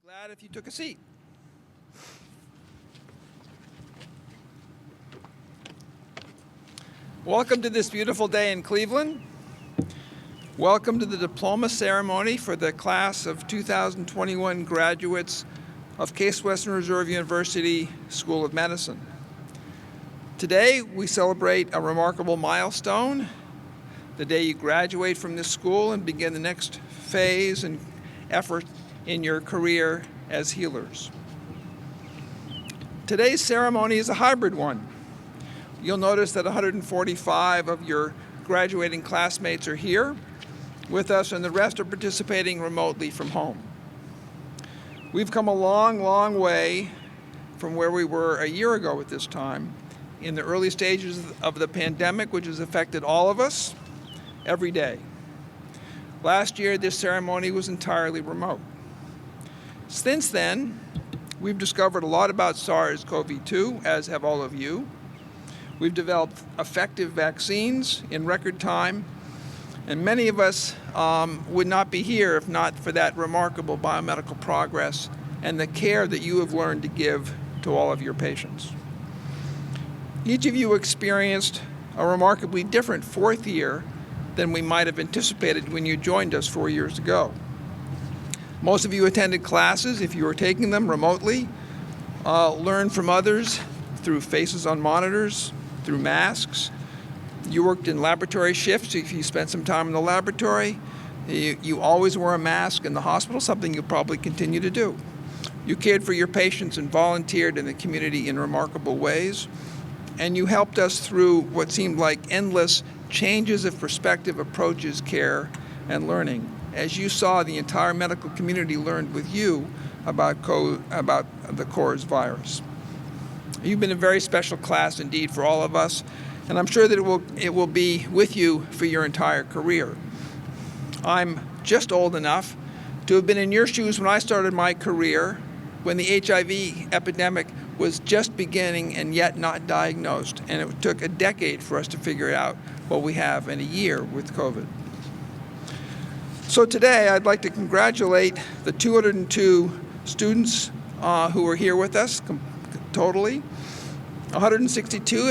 Glad if you took a seat. Welcome to this beautiful day in Cleveland. Welcome to the Diploma ceremony for the class of 2021 graduates of Case Western Reserve University School of Medicine. Today, we celebrate a remarkable milestone, the day you graduate from this school and begin the next phase and effort in your career as healers. Today's ceremony is a hybrid one. You'll notice that 145 of your graduating classmates are here with us, and the rest are participating remotely from home. We've come a long, long way from where we were a year ago at this time, in the early stages of the pandemic, which has affected all of us every day. Last year, this ceremony was entirely remote. Since then, we've discovered a lot about SARS-CoV-2, as have all of you. We've developed effective vaccines in record time, and many of us would not be here if not for that remarkable biomedical progress and the care that you have learned to give to all of your patients. Each of you experienced a remarkably different fourth year than we might have anticipated when you joined us 4 years ago. Most of you attended classes, if you were taking them remotely, learned from others through faces on monitors, through masks. You worked in laboratory shifts. If you spent some time in the laboratory, you always wore a mask in the hospital, something you'll probably continue to do. You cared for your patients and volunteered in the community in remarkable ways. And you helped us through what seemed like endless changes of perspective, approaches, care, and learning, as you saw the entire medical community learned with you about the CORS virus. You've been a very special class indeed for all of us, and I'm sure that it will be with you for your entire career. I'm just old enough to have been in your shoes when I started my career, when the HIV epidemic was just beginning and yet not diagnosed, and it took a decade for us to figure out what we have in a year with COVID. So today, I'd like to congratulate the 202 students who are here with us totally. 162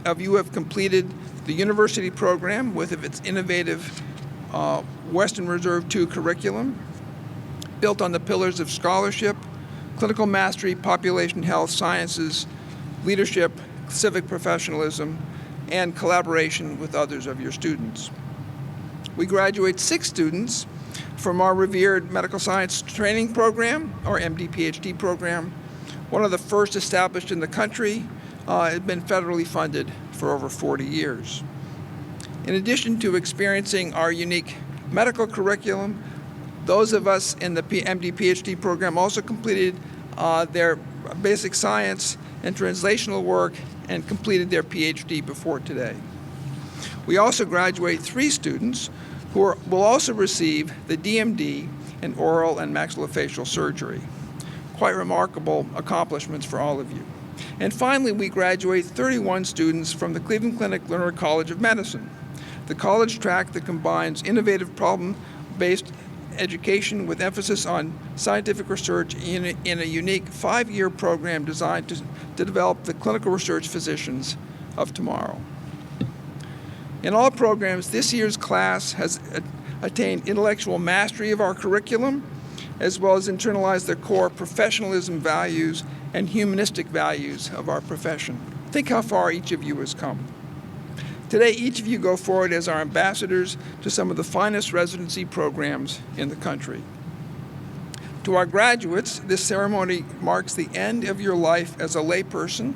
of you have completed the university program with its innovative Western Reserve II curriculum, built on the pillars of scholarship, clinical mastery, population health, sciences, leadership, civic professionalism, and collaboration with others of your students. We graduate 6 students from our revered medical science training program, our MD-PhD program, one of the first established in the country. It's been federally funded for over 40 years. In addition to experiencing our unique medical curriculum, those of us in the MD-PhD program also completed their basic science and translational work and completed their PhD before today. We also graduate 3 students who will also receive the DMD in oral and maxillofacial surgery. Quite remarkable accomplishments for all of you. And finally, we graduate 31 students from the Cleveland Clinic Lerner College of Medicine, the college track that combines innovative problem-based education with emphasis on scientific research in a unique 5-year program designed to develop the clinical research physicians of tomorrow. In all programs, this year's class has attained intellectual mastery of our curriculum, as well as internalized the core professionalism values and humanistic values of our profession. Think how far each of you has come. Today, each of you go forward as our ambassadors to some of the finest residency programs in the country. To our graduates, this ceremony marks the end of your life as a layperson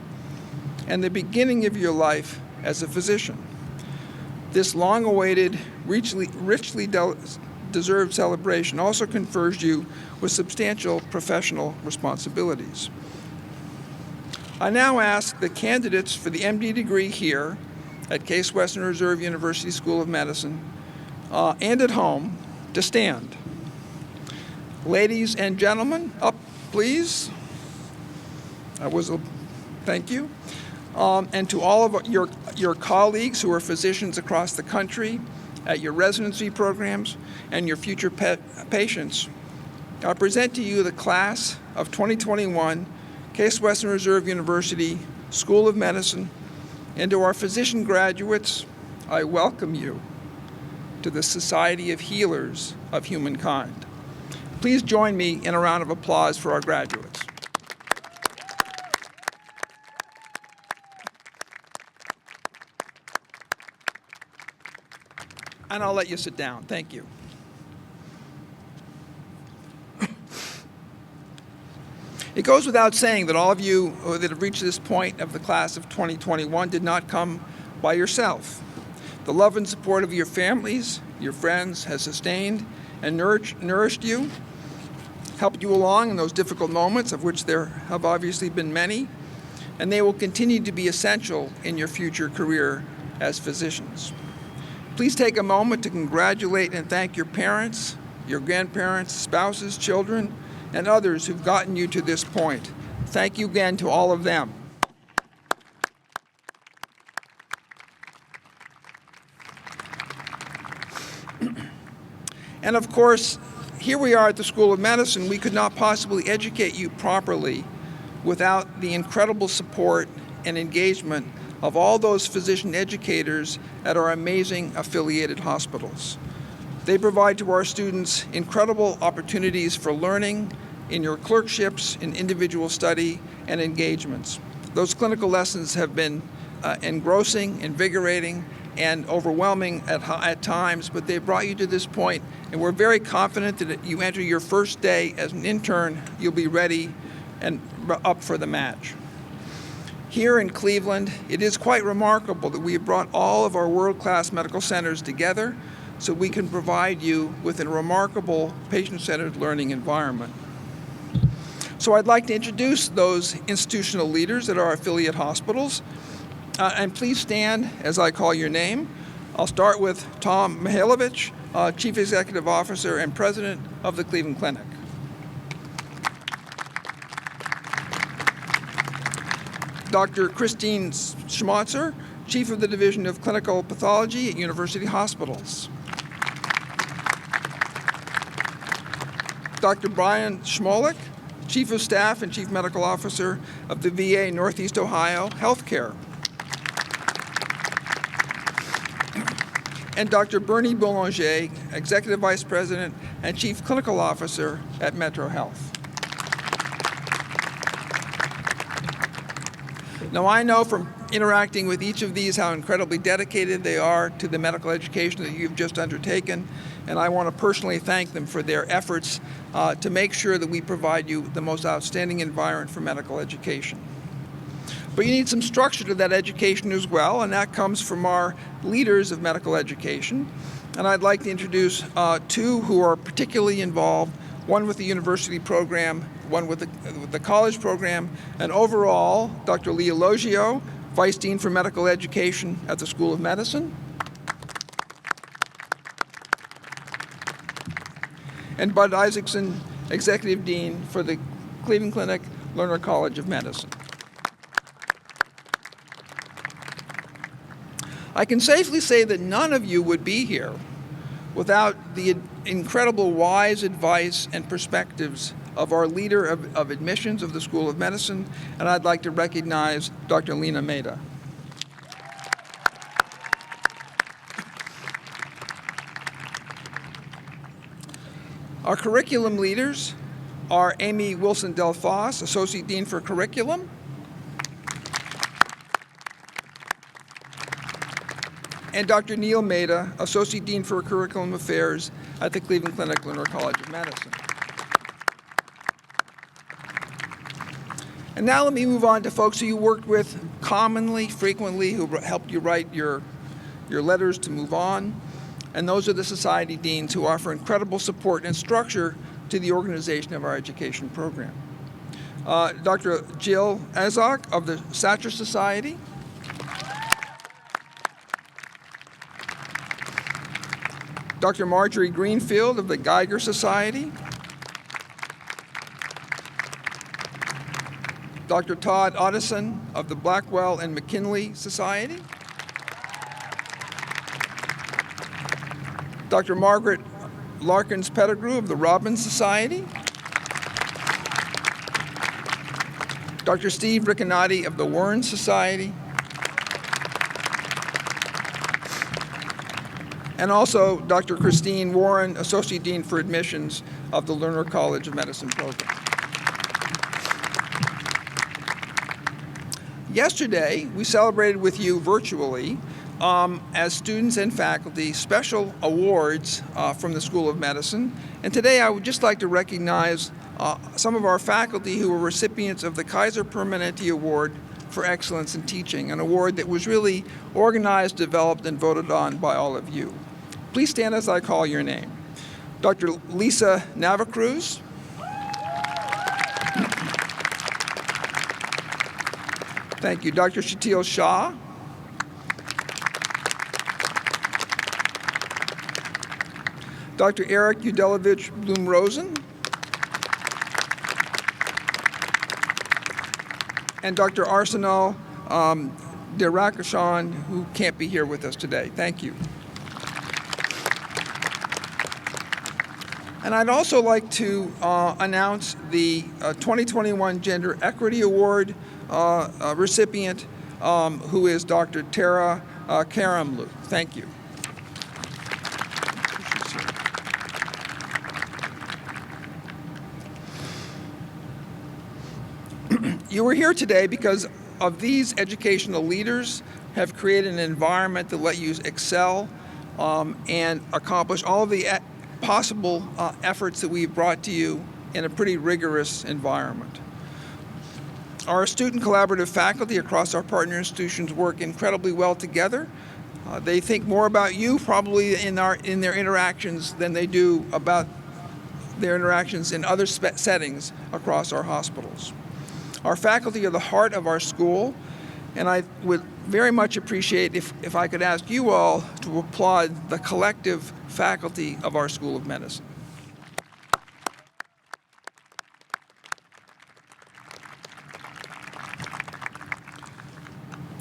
and the beginning of your life as a physician. This long-awaited, richly deserved celebration also confers you with substantial professional responsibilities. I now ask the candidates for the MD degree here at Case Western Reserve University School of Medicine and at home to stand. Ladies and gentlemen, up please. Thank you. And to all of your colleagues who are physicians across the country at your residency programs and your future patients, I present to you the class of 2021, Case Western Reserve University School of Medicine, and to our physician graduates, I welcome you to the Society of Healers of Humankind. Please join me in a round of applause for our graduates. And I'll let you sit down. Thank you. It goes without saying that all of you that have reached this point of the class of 2021 did not come by yourself. The love and support of your families, your friends, has sustained and nourished you, helped you along in those difficult moments, of which there have obviously been many, and they will continue to be essential in your future career as physicians. Please take a moment to congratulate and thank your parents, your grandparents, spouses, children, and others who've gotten you to this point. Thank you again to all of them. And of course, here we are at the School of Medicine. We could not possibly educate you properly without the incredible support and engagement of all those physician educators at our amazing affiliated hospitals. They provide to our students incredible opportunities for learning in your clerkships, in individual study, and engagements. Those clinical lessons have been engrossing, invigorating, and overwhelming at times, but they've brought you to this point, and we're very confident that you enter your first day as an intern, you'll be ready and up for the match. Here in Cleveland, it is quite remarkable that we have brought all of our world-class medical centers together so we can provide you with a remarkable patient-centered learning environment. So I'd like to introduce those institutional leaders at our affiliate hospitals. And please stand as I call your name. I'll start with Tom Maholovic, Chief Executive Officer and President of the Cleveland Clinic. Dr. Christine Schmatzer, Chief of the Division of Clinical Pathology at University Hospitals. Dr. Brian Schmolik, Chief of Staff and Chief Medical Officer of the VA Northeast Ohio Healthcare. And Dr. Bernie Boulanger, Executive Vice President and Chief Clinical Officer at Metro Health. Now, I know from interacting with each of these how incredibly dedicated they are to the medical education that you've just undertaken, and I want to personally thank them for their efforts to make sure that we provide you the most outstanding environment for medical education. But you need some structure to that education as well, and that comes from our leaders of medical education. And I'd like to introduce two who are particularly involved, one with the university program, one with the college program, and overall, Dr. Leah Logio, Vice Dean for Medical Education at the School of Medicine, and Bud Isaacson, Executive Dean for the Cleveland Clinic Lerner College of Medicine. I can safely say that none of you would be here without the incredible wise advice and perspectives of our leader of admissions of the School of Medicine, and I'd like to recognize Dr. Lena Mehta. Our curriculum leaders are Amy Wilson-Delfoss, Associate Dean for Curriculum, and Dr. Neil Mehta, Associate Dean for Curriculum Affairs at the Cleveland Clinic Lerner College of Medicine. And now let me move on to folks who you worked with commonly, frequently, who helped you write your letters to move on. And those are the society deans who offer incredible support and structure to the organization of our education program. Dr. Jill Azok of the Satcher Society. Dr. Marjorie Greenfield of the Geiger Society. Dr. Todd Otteson of the Blackwell and McKinley Society. Dr. Margaret Larkins Pettigrew of the Robbins Society. Dr. Steve Riccinati of the Warren Society, and also Dr. Christine Warren, Associate Dean for Admissions of the Lerner College of Medicine program. Yesterday, we celebrated with you virtually as students and faculty special awards from the School of Medicine. And today I would just like to recognize some of our faculty who were recipients of the Kaiser Permanente Award for Excellence in Teaching, an award that was really organized, developed, and voted on by all of you. Please stand as I call your name. Dr. Lisa Navacruz. Thank you. Dr. Shatil Shah. Dr. Eric Udelovich Bloom-Rosen. And Dr. Arsenal Derakashan, who can't be here with us today. Thank you. And I'd also like to announce the 2021 Gender Equity Award recipient, who is Dr. Tara Karimloo. Thank you. You are here today because of these educational leaders have created an environment that let you excel and accomplish all of the possible efforts that we've brought to you in a pretty rigorous environment. Our student collaborative faculty across our partner institutions work incredibly well together. They think more about you probably in their interactions than they do about their interactions in other settings across our hospitals. Our faculty are the heart of our school, and I would very much appreciate if I could ask you all to applaud the collective faculty of our School of Medicine.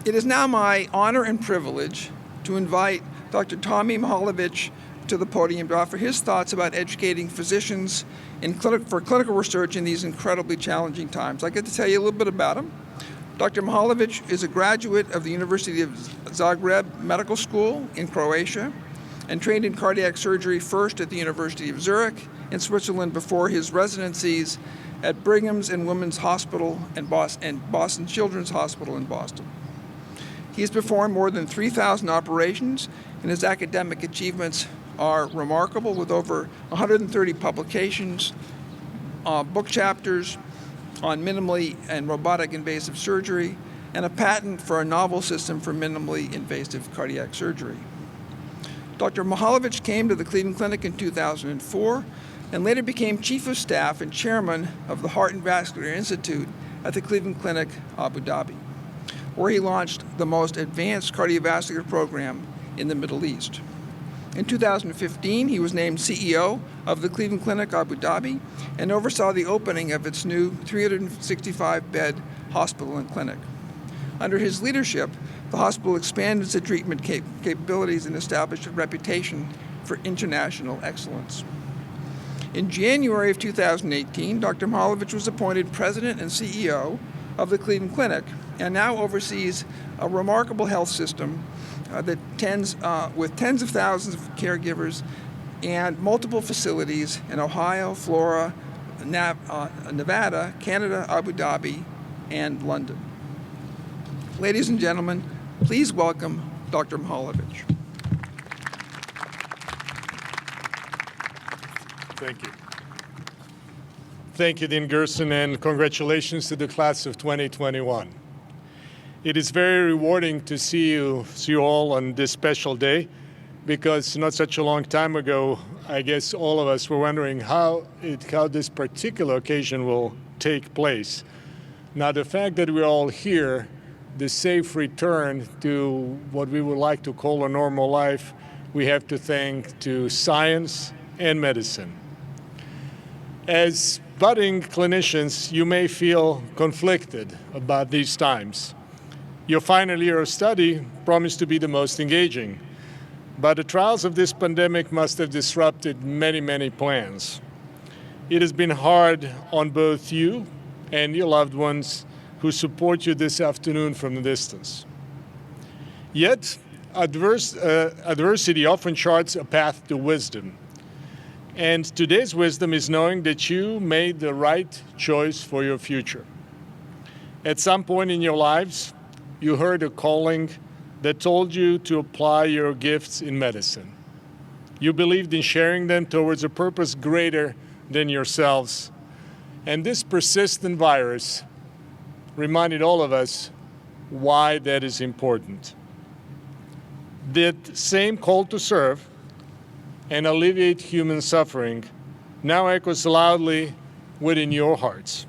It is now my honor and privilege to invite Dr. Tommy Maholovic to the podium to offer his thoughts about educating physicians for clinical research in these incredibly challenging times. I get to tell you a little bit about him. Dr. Maholovic is a graduate of the University of Zagreb Medical School in Croatia and trained in cardiac surgery first at the University of Zurich in Switzerland before his residencies at Brigham's and Women's Hospital and Boston Children's Hospital in Boston. He has performed more than 3,000 operations, and his academic achievements are remarkable, with over 130 publications, book chapters on minimally and robotic invasive surgery, and a patent for a novel system for minimally invasive cardiac surgery. Dr. Maholovic came to the Cleveland Clinic in 2004 and later became Chief of Staff and Chairman of the Heart and Vascular Institute at the Cleveland Clinic, Abu Dhabi, where he launched the most advanced cardiovascular program in the Middle East. In 2015, he was named CEO of the Cleveland Clinic, Abu Dhabi, and oversaw the opening of its new 365-bed hospital and clinic. Under his leadership, the hospital expanded its treatment capabilities and established a reputation for international excellence. In January of 2018, Dr. Maholovic was appointed President and CEO of the Cleveland Clinic and now oversees a remarkable health system that with tens of thousands of caregivers and multiple facilities in Ohio, Florida, Nevada, Canada, Abu Dhabi, and London. Ladies and gentlemen, please welcome Dr. Maholovic. Thank you. Thank you, Dean Gerson, and congratulations to the class of 2021. It is very rewarding to see you all on this special day, because not such a long time ago, I guess all of us were wondering how this particular occasion will take place. Now, the fact that we're all here, the safe return to what we would like to call a normal life, we have to thank to science and medicine. As budding clinicians, you may feel conflicted about these times. Your final year of study promised to be the most engaging, but the trials of this pandemic must have disrupted many, many plans. It has been hard on both you and your loved ones who support you this afternoon from a distance. Yet, adversity often charts a path to wisdom. And today's wisdom is knowing that you made the right choice for your future. At some point in your lives, you heard a calling that told you to apply your gifts in medicine. You believed in sharing them towards a purpose greater than yourselves. And this persistent virus reminded all of us why that is important. That same call to serve and alleviate human suffering now echoes loudly within your hearts.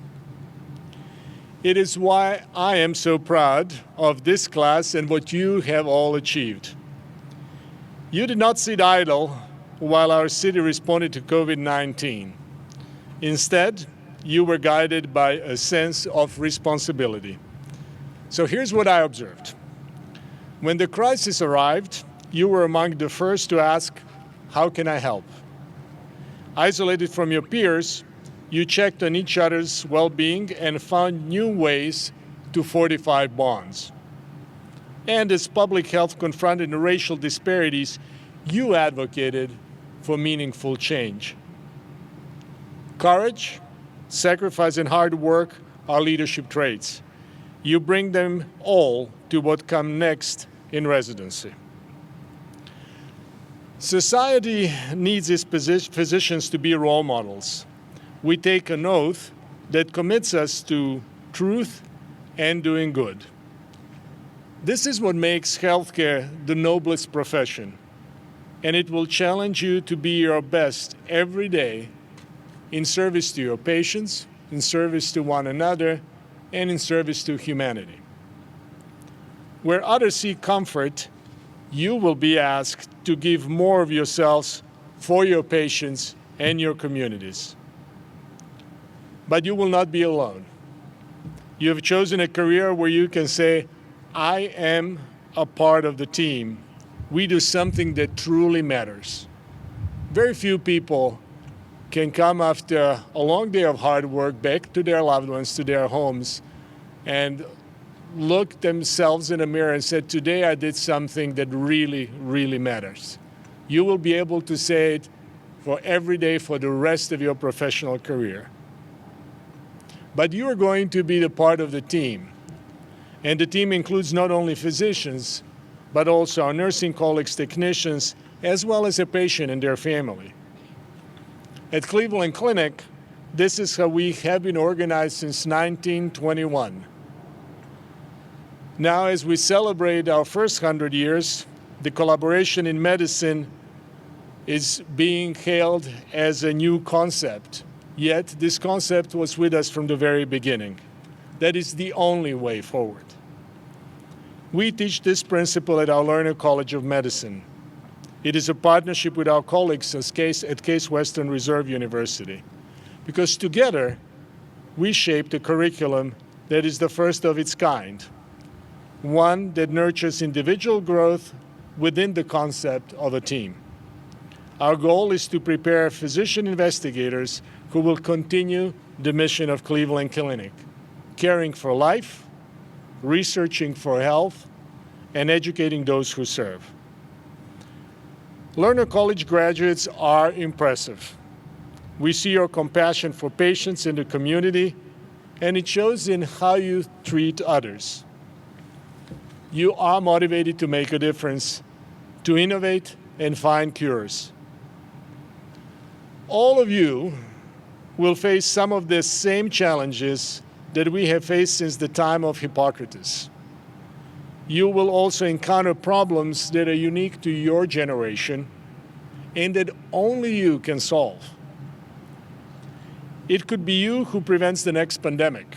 It is why I am so proud of this class and what you have all achieved. You did not sit idle while our city responded to COVID-19. Instead, you were guided by a sense of responsibility. So here's what I observed. When the crisis arrived, you were among the first to ask, "How can I help?" Isolated from your peers, you checked on each other's well-being and found new ways to fortify bonds. And as public health confronted racial disparities, you advocated for meaningful change. Courage, sacrifice, and hard work are leadership traits. You bring them all to what comes next in residency. Society needs its physicians to be role models. We take an oath that commits us to truth and doing good. This is what makes healthcare the noblest profession, and it will challenge you to be your best every day in service to your patients, in service to one another, and in service to humanity. Where others seek comfort, you will be asked to give more of yourselves for your patients and your communities. But you will not be alone. You have chosen a career where you can say, "I am a part of the team. We do something that truly matters." Very few people can come after a long day of hard work back to their loved ones, to their homes, and look themselves in the mirror and say, "Today I did something that really, really matters." You will be able to say it for every day for the rest of your professional career. But you are going to be the part of the team. And the team includes not only physicians, but also our nursing colleagues, technicians, as well as a patient and their family. At Cleveland Clinic, this is how we have been organized since 1921. Now, as we celebrate our first 100 years, the collaboration in medicine is being hailed as a new concept. Yet, this concept was with us from the very beginning. That is the only way forward. We teach this principle at our Lerner College of Medicine. It is a partnership with our colleagues at Case Western Reserve University, because together we shaped a curriculum that is the first of its kind, one that nurtures individual growth within the concept of a team. Our goal is to prepare physician investigators who will continue the mission of Cleveland Clinic, caring for life, researching for health, and educating those who serve. Lerner College graduates are impressive. We see your compassion for patients in the community, and it shows in how you treat others. You are motivated to make a difference, to innovate and find cures. All of you will face some of the same challenges that we have faced since the time of Hippocrates. You will also encounter problems that are unique to your generation and that only you can solve. It could be you who prevents the next pandemic,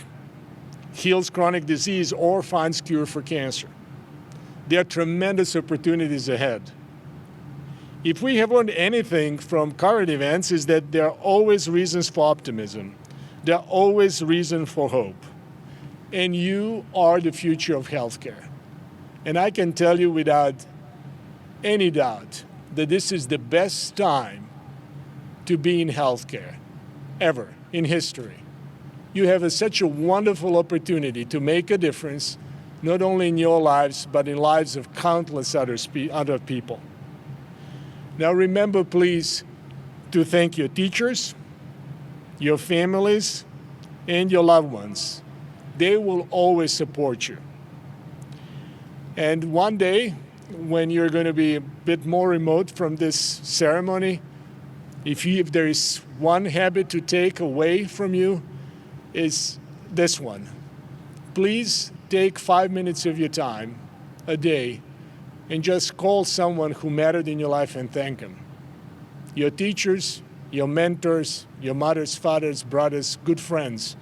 heals chronic disease, or finds cure for cancer. There are tremendous opportunities ahead. If we have learned anything from current events, is that there are always reasons for optimism. There are always reasons for hope. And you are the future of healthcare. And I can tell you without any doubt that this is the best time to be in healthcare ever in history. you have such a wonderful opportunity to make a difference, not only in your lives, but in lives of countless other people. Now remember, please, to thank your teachers, your families, and your loved ones. They will always support you. And one day, when you're going to be a bit more remote from this ceremony, if there is one habit to take away from you, is this one. Please take 5 minutes of your time a day and just call someone who mattered in your life and thank them. Your teachers, your mentors, your mothers, fathers, brothers, good friends.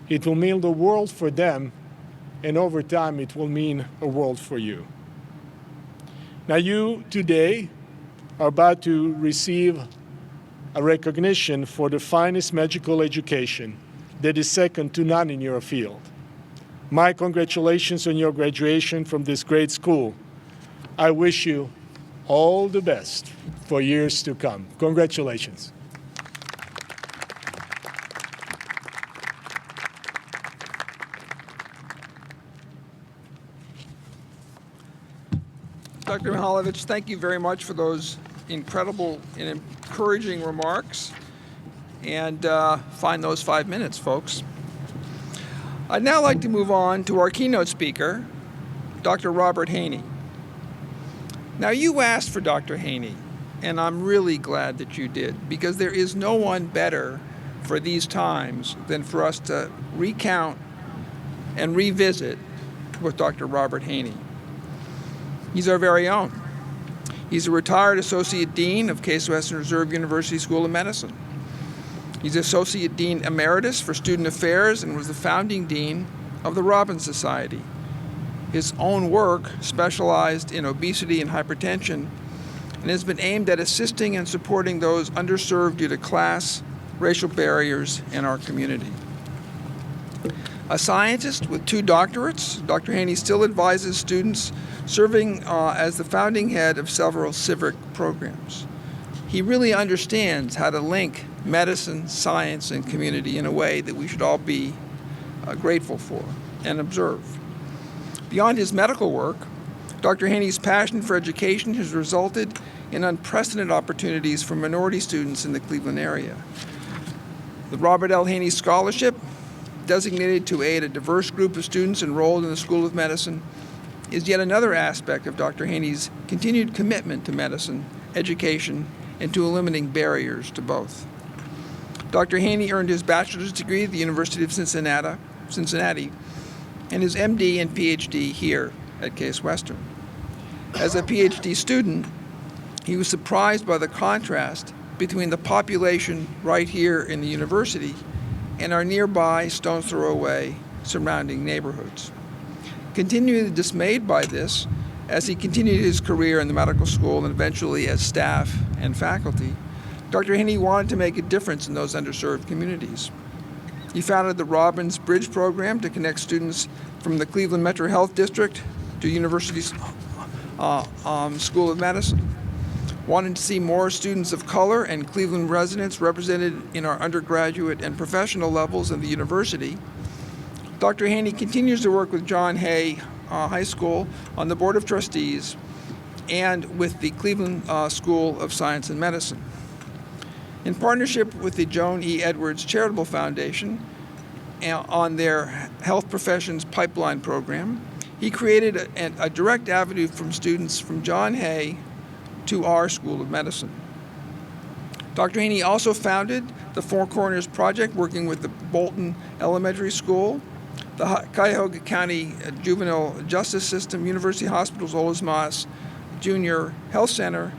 It will mean the world for them, and over time it will mean a world for you. Now you today are about to receive a recognition for the finest medical education that is second to none in your field. My congratulations on your graduation from this great school. I wish you all the best for years to come. Congratulations. Dr. Maholovic, thank you very much for those incredible and encouraging remarks. And find those 5 minutes, folks. I'd now like to move on to our keynote speaker, Dr. Robert Haney. Now, you asked for Dr. Haney, and I'm really glad that you did, because there is no one better for these times than for us to recount and revisit with Dr. Robert Haney. He's our very own. He's a retired Associate Dean of Case Western Reserve University School of Medicine. He's Associate Dean Emeritus for Student Affairs and was the founding Dean of the Robbins Society. His own work specialized in obesity and hypertension and has been aimed at assisting and supporting those underserved due to class, racial barriers in our community. A scientist with 2 doctorates, Dr. Haney still advises students serving as the founding head of several civic programs. He really understands how to link medicine, science, and community in a way that we should all be grateful for and observe. Beyond his medical work, Dr. Haney's passion for education has resulted in unprecedented opportunities for minority students in the Cleveland area. The Robert L. Haney Scholarship, designated to aid a diverse group of students enrolled in the School of Medicine, is yet another aspect of Dr. Haney's continued commitment to medicine, education, and to eliminating barriers to both. Dr. Haney earned his bachelor's degree at the University of Cincinnati, and his MD and PhD here at Case Western. As a PhD student, he was surprised by the contrast between the population right here in the university and our nearby stone's throw away surrounding neighborhoods. Continually dismayed by this, as he continued his career in the medical school and eventually as staff and faculty, Dr. Haney wanted to make a difference in those underserved communities. He founded the Robbins Bridge program to connect students from the Cleveland Metro Health District to University's School of Medicine. Wanting to see more students of color and Cleveland residents represented in our undergraduate and professional levels of the university, Dr. Haney continues to work with John Hay High School on the Board of Trustees and with the Cleveland School of Science and Medicine. In partnership with the Joan E. Edwards Charitable Foundation on their Health Professions Pipeline program, he created a direct avenue from students from John Hay to our School of Medicine. Dr. Haney also founded the Four Corners Project, working with the Bolton Elementary School, the Cuyahoga County Juvenile Justice System, University Hospitals Olaus Moss Junior Health Center,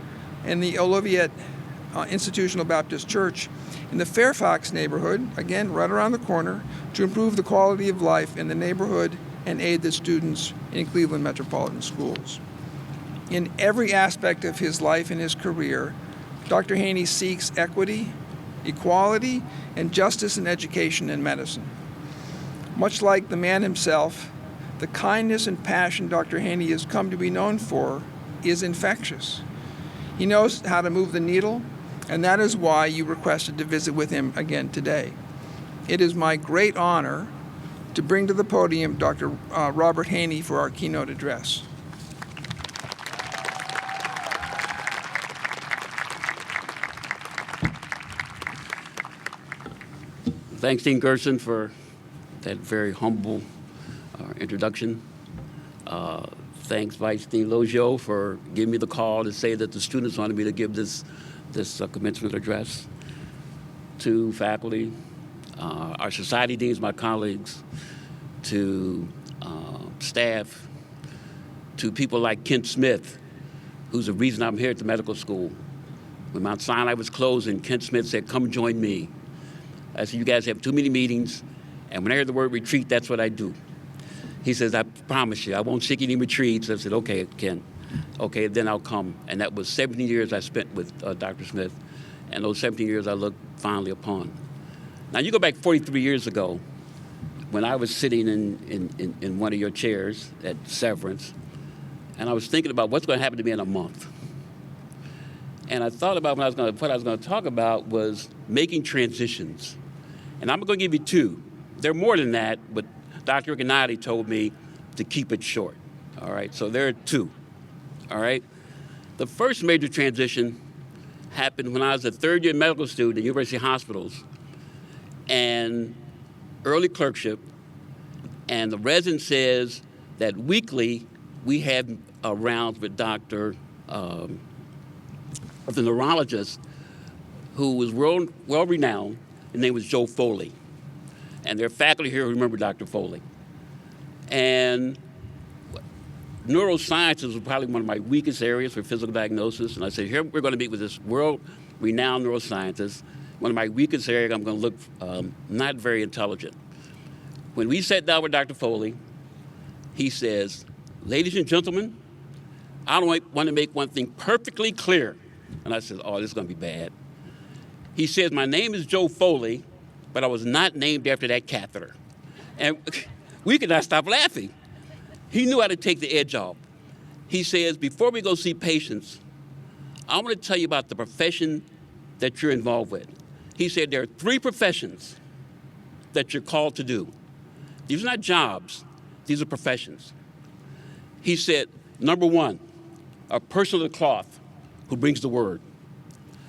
and the Olivet Institutional Baptist Church in the Fairfax neighborhood, again right around the corner, to improve the quality of life in the neighborhood and aid the students in Cleveland Metropolitan Schools. In every aspect of his life and his career, Dr. Haney seeks equity, equality, and justice in education and medicine. Much like the man himself, the kindness and passion Dr. Haney has come to be known for is infectious. He knows how to move the needle, and that is why you requested to visit with him again today. it is my great honor to bring to the podium Dr. Robert Haney for our keynote address. Thanks, Dean Gerson, for that very humble introduction. Thanks, Vice Dean Logio, for giving me the call to say that the students wanted me to give this commencement address. To faculty, our society deans, my colleagues, to staff, to people like Kent Smith, who's the reason I'm here at the medical school. When Mount Sinai was closing, Kent Smith said, "Come join me." I said, "You guys have too many meetings, and when I hear the word retreat, that's what I do." He says, "I promise you, I won't seek any retreats." I said, "Okay, Ken. Okay, then I'll come." And that was 17 years I spent with Dr. Smith, and those 17 years I look fondly upon. Now, you go back 43 years ago, when I was sitting in one of your chairs at Severance, and I was thinking about what's going to happen to me in a month. And I thought about what I was going to talk about was making transitions. And I'm going to give you two. There are more than that, but Dr. Ignati told me to keep it short. All right, so there are two. All right. The first major transition happened when I was a third-year medical student at University Hospitals and early clerkship, and the resident says that weekly we have rounds with the neurologist who was well-renowned. His name was Joe Foley. And there are faculty here who remember Dr. Foley. And neurosciences was probably one of my weakest areas for physical diagnosis. And I said, here we're going to meet with this world-renowned neuroscientist. One of my weakest areas, I'm going to look not very intelligent. When we sat down with Dr. Foley, he says, "Ladies and gentlemen, I want to make one thing perfectly clear." And I said, "Oh, this is going to be bad." He says, "My name is Joe Foley, but I was not named after that catheter." And we could not stop laughing. He knew how to take the edge off. He says, "Before we go see patients, I want to tell you about the profession that you're involved with." He said, "There are three professions that you're called to do. These are not jobs, these are professions." He said, number one, a person of the cloth who brings the word.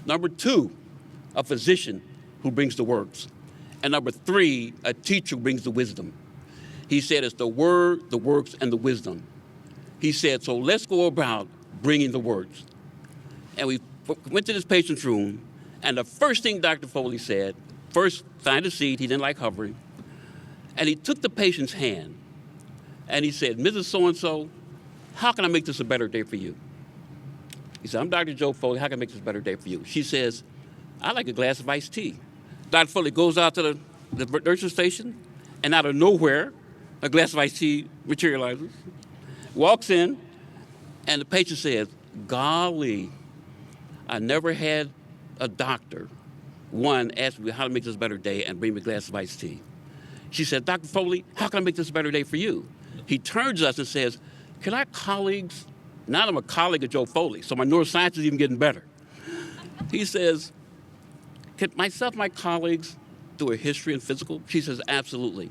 Number two, a physician who brings the works. And number three, a teacher who brings the wisdom. He said it's the word, the works, and the wisdom. He said, so let's go about bringing the words. And we went to this patient's room, and the first thing Dr. Foley said, first find a seat, he didn't like hovering, and he took the patient's hand, and he said, "Mrs. So-and-so, how can I make this a better day for you?" He said, "I'm Dr. Joe Foley, how can I make this a better day for you?" She says, "I'd like a glass of iced tea." Dr. Foley goes out to the nurse's station, and out of nowhere, a glass of iced tea materializes, walks in, and the patient says, "Golly, I never had a doctor, one, ask me how to make this a better day and bring me a glass of iced tea." She said, "Dr. Foley, how can I make this a better day for you?" He turns to us and says, "Can our colleagues," now I'm a colleague of Joe Foley, so my neuroscience is even getting better. He says, "Can myself and my colleagues do a history and physical?" She says, "Absolutely."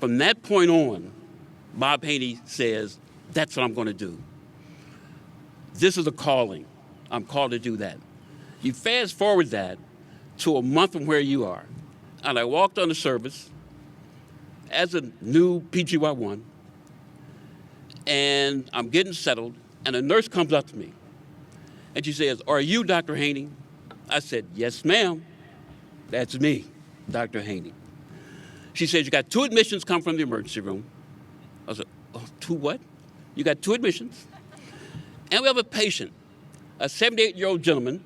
From that point on, Bob Haney says, that's what I'm going to do. This is a calling. I'm called to do that. You fast forward that to a month from where you are, and I walked on the service as a new PGY1, and I'm getting settled, and a nurse comes up to me, and she says, "Are you Dr. Haney?" I said, "Yes, ma'am. That's me, Dr. Haney." She says, "You got 2 admissions come from the emergency room." I said, "Oh, 2 what?" "You got 2 admissions. And we have a patient, a 78-year-old gentleman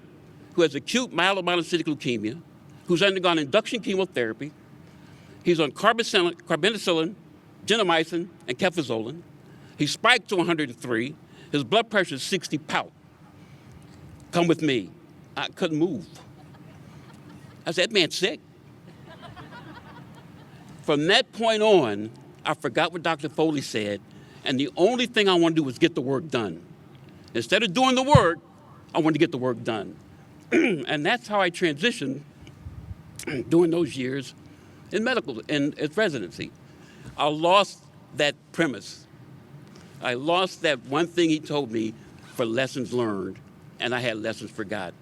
who has acute myelomonocytic leukemia, who's undergone induction chemotherapy. He's on carbamazepine, gentamicin, and cefazolin. He spiked to 103. His blood pressure is 60 pout. Come with me." I couldn't move. I said, "That man's sick." From that point on, I forgot what Dr. Foley said, and the only thing I wanted to do was get the work done. Instead of doing the work, I wanted to get the work done. And that's how I transitioned during those years in medical, in its residency. I lost that premise. I lost that one thing he told me for lessons learned, and I had lessons forgot.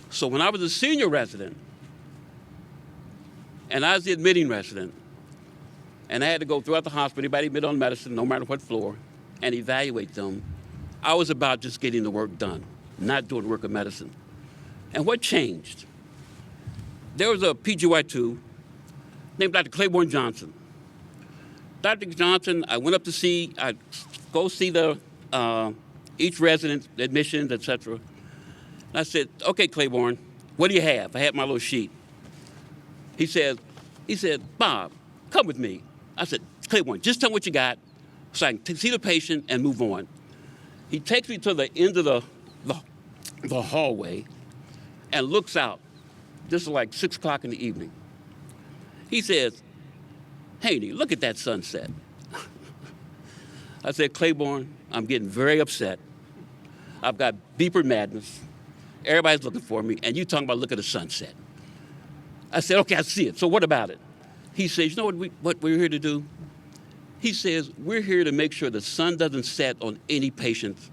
So when I was a senior resident, and I was the admitting resident, and I had to go throughout the hospital, anybody admit on medicine, no matter what floor, and evaluate them, I was about just getting the work done, not doing the work of medicine. And what changed? There was a PGY2 named Dr. Claiborne Johnson. Dr. Johnson, I went up to see, I go see the each resident, admissions, et cetera. And I said, okay, Claiborne, what do you have? I had my little sheet. He said, Bob, come with me. I said, Claiborne, just tell me what you got so I can see the patient and move on. He takes me to the end of the hallway and looks out. This is like 6 o'clock in the evening. He says, Haney, look at that sunset. I said, Claiborne, I'm getting very upset. I've got beeper madness. Everybody's looking for me, and you talking about look at the sunset. I said, okay, I see it. So what about it? He says, you know what we're here to do? He says, we're here to make sure the sun doesn't set on any patients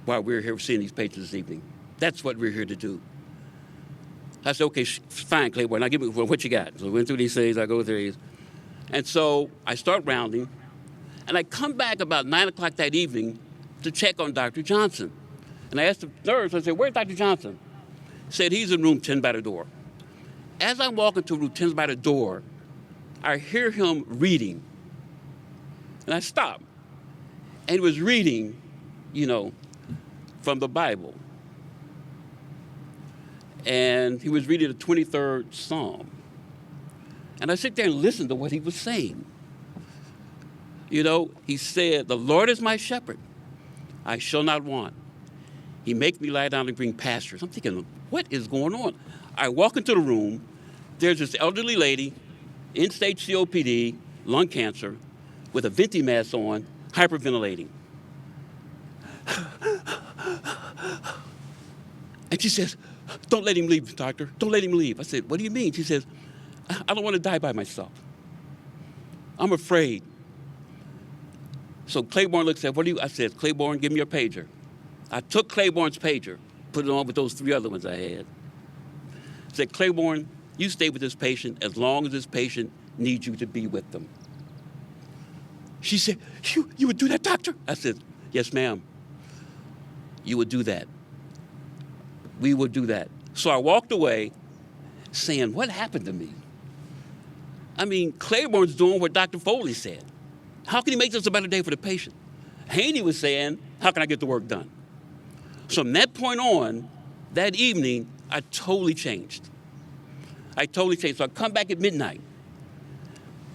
while we're here seeing these patients this evening. That's what we're here to do. I said, okay, fine, Claiborne, now give me what you got. So we went through these things, I go through these. And so I start rounding, and I come back about 9 o'clock that evening to check on Dr. Johnson. And I asked the nurse, I said, where's Dr. Johnson? Said, he's in room 10 by the door. As I'm walking to room 10 by the door, I hear him reading. And I stop. And he was reading, from the Bible. And he was reading the 23rd Psalm. And I sit there and listen to what he was saying. He said, the Lord is my shepherd. I shall not want. He makes me lie down in green pastures. I'm thinking, what is going on? I walk into the room. There's this elderly lady, end-stage COPD, lung cancer, with a venti mask on, hyperventilating. And she says, don't let him leave, doctor. Don't let him leave. I said, what do you mean? She says, I don't want to die by myself. I'm afraid. So Claiborne looks at, I said, Claiborne, give me your pager. I took Claiborne's pager, put it on with those 3 other ones I had. I said, Claiborne, you stay with this patient as long as this patient needs you to be with them. She said, you would do that, doctor? I said, yes, ma'am. You would do that. We would do that. So I walked away saying, what happened to me? I mean, Claiborne's doing what Dr. Foley said. How can he make this a better day for the patient? Haney was saying, how can I get the work done? So from that point on, that evening, I totally changed. So I come back at midnight.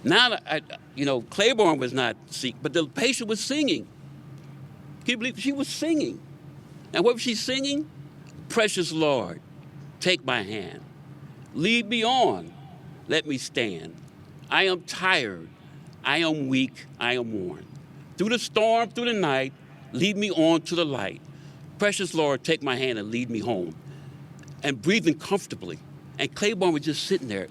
Now, Claiborne was not sick, but the patient was singing. Can you believe she was singing? And what was she singing? Precious Lord, take my hand. Lead me on. Let me stand. I am tired. I am weak. I am worn. Through the storm, through the night, lead me on to the light. Precious Lord, take my hand and lead me home. And breathing comfortably. And Claiborne was just sitting there.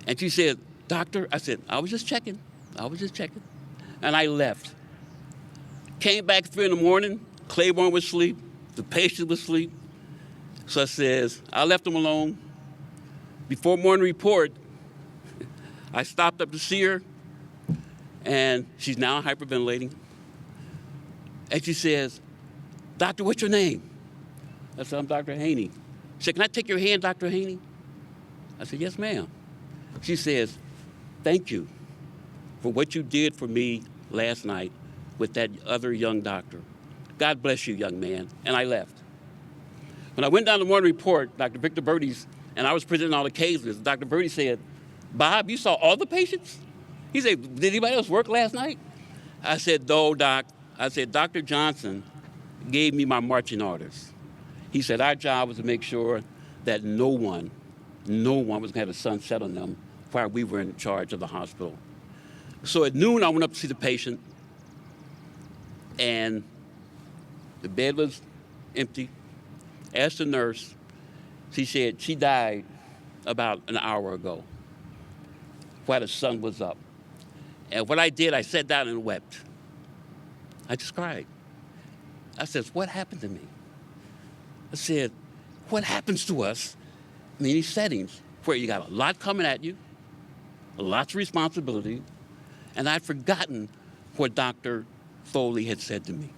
And she said, doctor, I said, I was just checking. And I left. Came back 3 in the morning. Claiborne was asleep. The patient was asleep. So I left him alone. Before morning report, I stopped up to see her, and she's now hyperventilating. And she says, doctor, what's your name? I said, I'm Dr. Haney. She said, can I take your hand, Dr. Haney? I said, yes, ma'am. She says, thank you for what you did for me last night with that other young doctor. God bless you, young man. And I left. When I went down to morning report, Dr. Victor Birdie's, and I was presenting all the cases, Dr. Birdie said, Bob, you saw all the patients? He said, did anybody else work last night? I said, no, doc. I said, Dr. Johnson gave me my marching orders. He said, our job was to make sure that no one was going to have the sun set on them while we were in charge of the hospital. So at noon, I went up to see the patient, and the bed was empty. Asked the nurse. She said she died about an hour ago. while the sun was up. And what I did, I sat down and wept. I just cried. I said, what happened to me? I said, what happens to us in these settings where you got a lot coming at you, lots of responsibility, and I'd forgotten what Dr. Foley had said to me.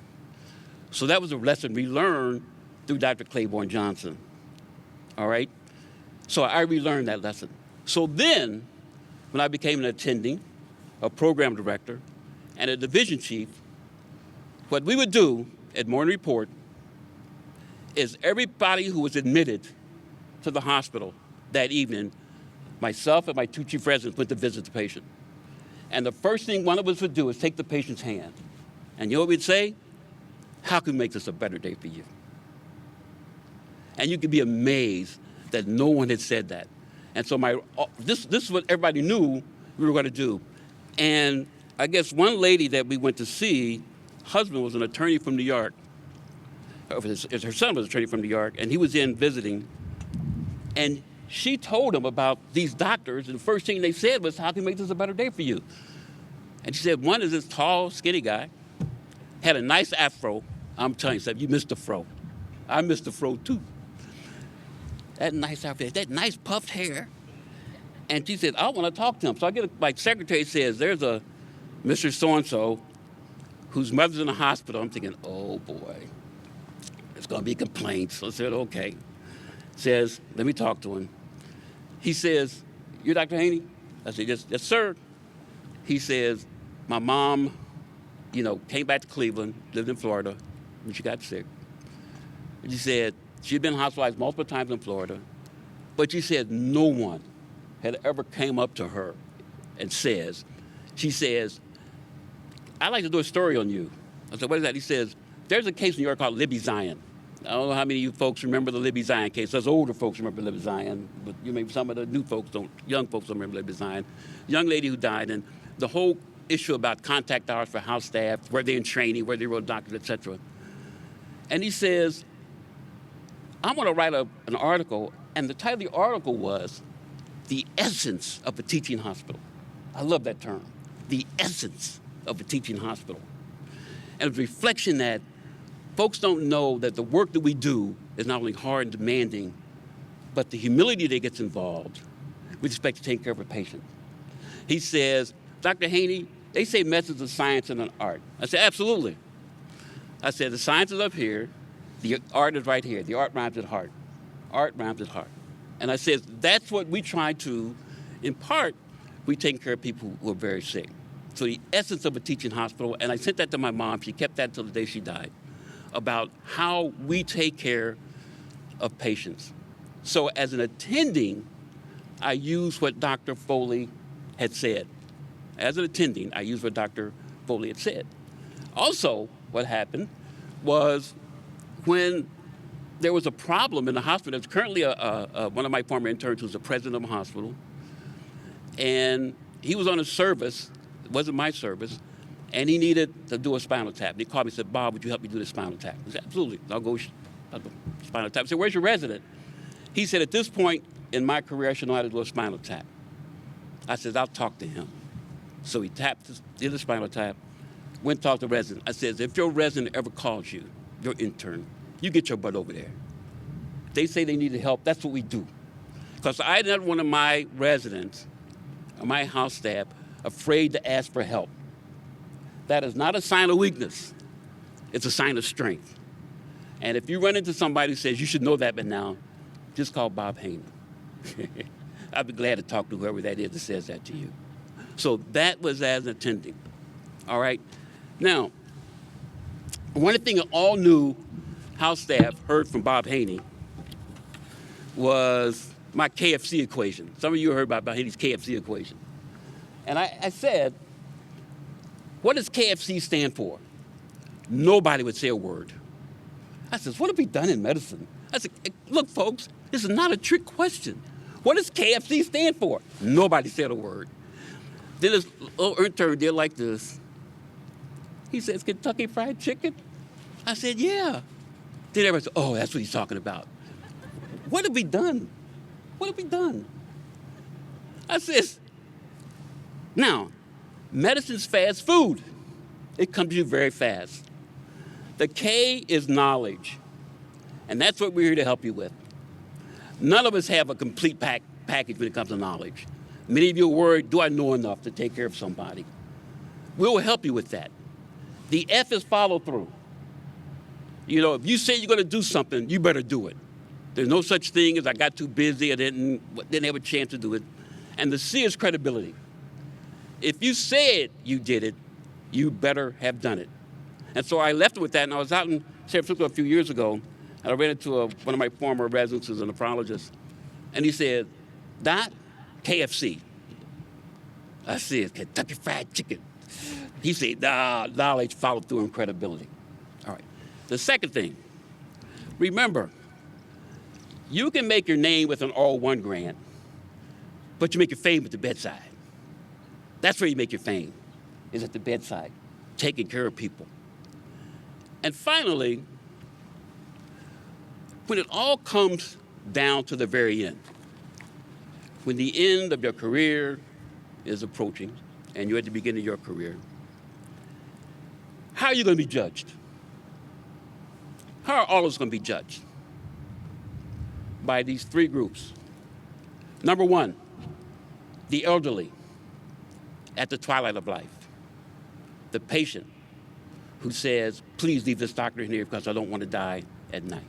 So that was a lesson we learned through Dr. Claiborne Johnson, all right? So I relearned that lesson. So then, when I became an attending, a program director, and a division chief, what we would do at Morning Report is everybody who was admitted to the hospital that evening, myself and my two chief residents went to visit the patient. And the first thing one of us would do is take the patient's hand. And you know what we'd say? How can we make this a better day for you? And you could be amazed that no one had said that. And so this is what everybody knew we were going to do. And I guess one lady that we went to see, husband was an attorney from New York. Her son was an attorney from New York, and he was in visiting. And she told him about these doctors, and the first thing they said was, how can we make this a better day for you? And she said, one is this tall, skinny guy, had a nice afro. I'm telling you something, you missed the fro. I missed the fro too. That nice afro, that nice puffed hair. And she said, I want to talk to him. So my secretary says, there's a Mr. So-and-so whose mother's in the hospital. I'm thinking, oh boy, it's going to be complaints. So I said, okay. Says, let me talk to him. He says, you're Dr. Haney? I said, yes, sir. He says, my mom, came back to Cleveland, lived in Florida when she got sick. And she said she'd been hospitalized multiple times in Florida, but she said no one had ever came up to her and she says, I'd like to do a story on you. I said, what is that? He says, there's a case in New York called Libby Zion. I don't know how many of you folks remember the Libby Zion case. Us older folks remember Libby Zion, but maybe some of the young folks don't remember Libby Zion. Young lady who died, and the whole issue about contact hours for house staff, were they in training, were they real doctors, et cetera. And he says, I'm going to write an article, and the title of the article was The Essence of a Teaching Hospital. I love that term, the essence of a teaching hospital. And it's a reflection that folks don't know that the work that we do is not only hard and demanding, but the humility that gets involved with respect to taking care of a patient. He says, Dr. Haney, they say methods of science and an art. I said, absolutely. I said, the science is up here, the art is right here. The art rhymes with heart. Art rhymes with heart. And I said, that's what we try to, in part, we take care of people who are very sick. So the essence of a teaching hospital, and I sent that to my mom, she kept that until the day she died, about how we take care of patients. So as an attending, I use what Dr. Foley had said. As an attending, I used what Dr. Foley had said. Also, what happened was when there was a problem in the hospital, there's currently one of my former interns who's the president of a hospital, and he was on a service, it wasn't my service, and he needed to do a spinal tap. And he called me and said, Bob, would you help me do the spinal tap? I said, absolutely, I'll go spinal tap. I said, where's your resident? He said, at this point in my career, I should know how to do a spinal tap. I said, I'll talk to him. So he did the spinal tap, went to talk to the resident. I said, if your resident ever calls you, your intern, you get your butt over there. They say they needed help, that's what we do. Because I didn't want one of my residents or my house staff afraid to ask for help. That is not a sign of weakness. It's a sign of strength. And if you run into somebody who says, you should know that by now, just call Bob Haney. I'd be glad to talk to whoever that is that says that to you. So that was as an attending, all right? Now, one thing that all new house staff heard from Bob Haney was my KFC equation. Some of you heard about Bob Haney's KFC equation. And I said, what does KFC stand for? Nobody would say a word. I said, what have we done in medicine? I said, look, folks, this is not a trick question. What does KFC stand for? Nobody said a word. Then this little intern did like this. He says, Kentucky Fried Chicken? I said, yeah. Then everybody said, oh, that's what he's talking about. What have we done? What have we done? I said, Now, medicine's fast food. It comes to you very fast. The K is knowledge, and that's what we're here to help you with. None of us have a complete package when it comes to knowledge. Many of you are worried, do I know enough to take care of somebody? We'll help you with that. The F is follow through. You know, if you say you're going to do something, you better do it. There's no such thing as I got too busy, I didn't have a chance to do it. And the C is credibility. If you said you did it, you better have done it. And so I left it with that, and I was out in San Francisco a few years ago, and I ran into one of my former residents who's a nephrologist, and he said, "Doc, KFC." I said, "Kentucky Fried Chicken." He said, "Nah, knowledge, follow through, and credibility." All right. The second thing, remember, you can make your name with an all-1 grant, but you make your fame at the bedside. That's where you make your fame, is at the bedside, taking care of people. And finally, when it all comes down to the very end, when the end of your career is approaching and you're at the beginning of your career, how are you going to be judged? How are all of us going to be judged? By these three groups. Number one, the elderly at the twilight of life. The patient who says, "Please leave this doctor in here because I don't want to die at night,"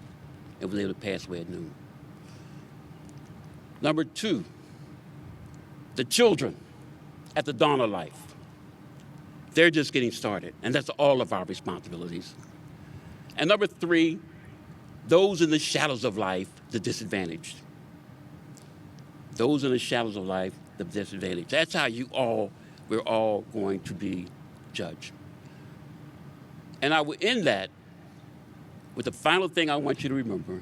and was able to pass away at noon. Number two, the children at the dawn of life. They're just getting started, and that's all of our responsibilities. And number three, those in the shadows of life, the disadvantaged. Those in the shadows of life, the disadvantaged. That's how we're all going to be judged. And I will end that with the final thing I want you to remember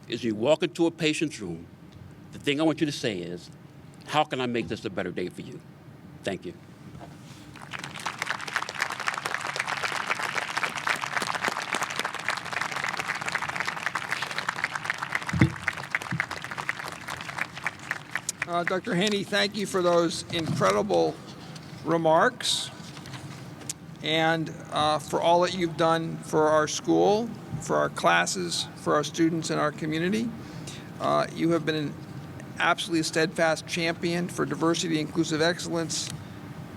is you walk into a patient's room, the thing I want you to say is, how can I make this a better day for you? Thank you. Dr. Haney, thank you for those incredible remarks and for all that you've done for our school, for our classes, for our students and our community. You have been an absolutely steadfast champion for diversity, inclusive excellence,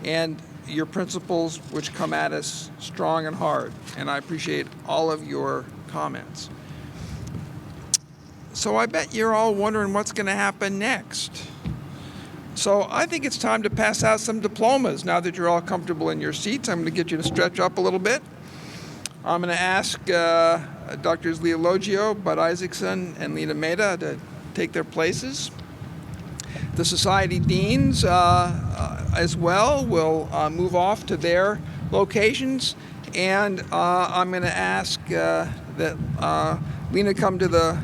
and your principles which come at us strong and hard. And I appreciate all of your comments. So I bet you're all wondering what's going to happen next. So I think it's time to pass out some diplomas. Now that you're all comfortable in your seats, I'm going to get you to stretch up a little bit. I'm going to ask Drs. Leah Logio, Bud Isaacson, and Lena Meda to take their places. The society deans as well will move off to their locations. And I'm going to ask that Lena come to the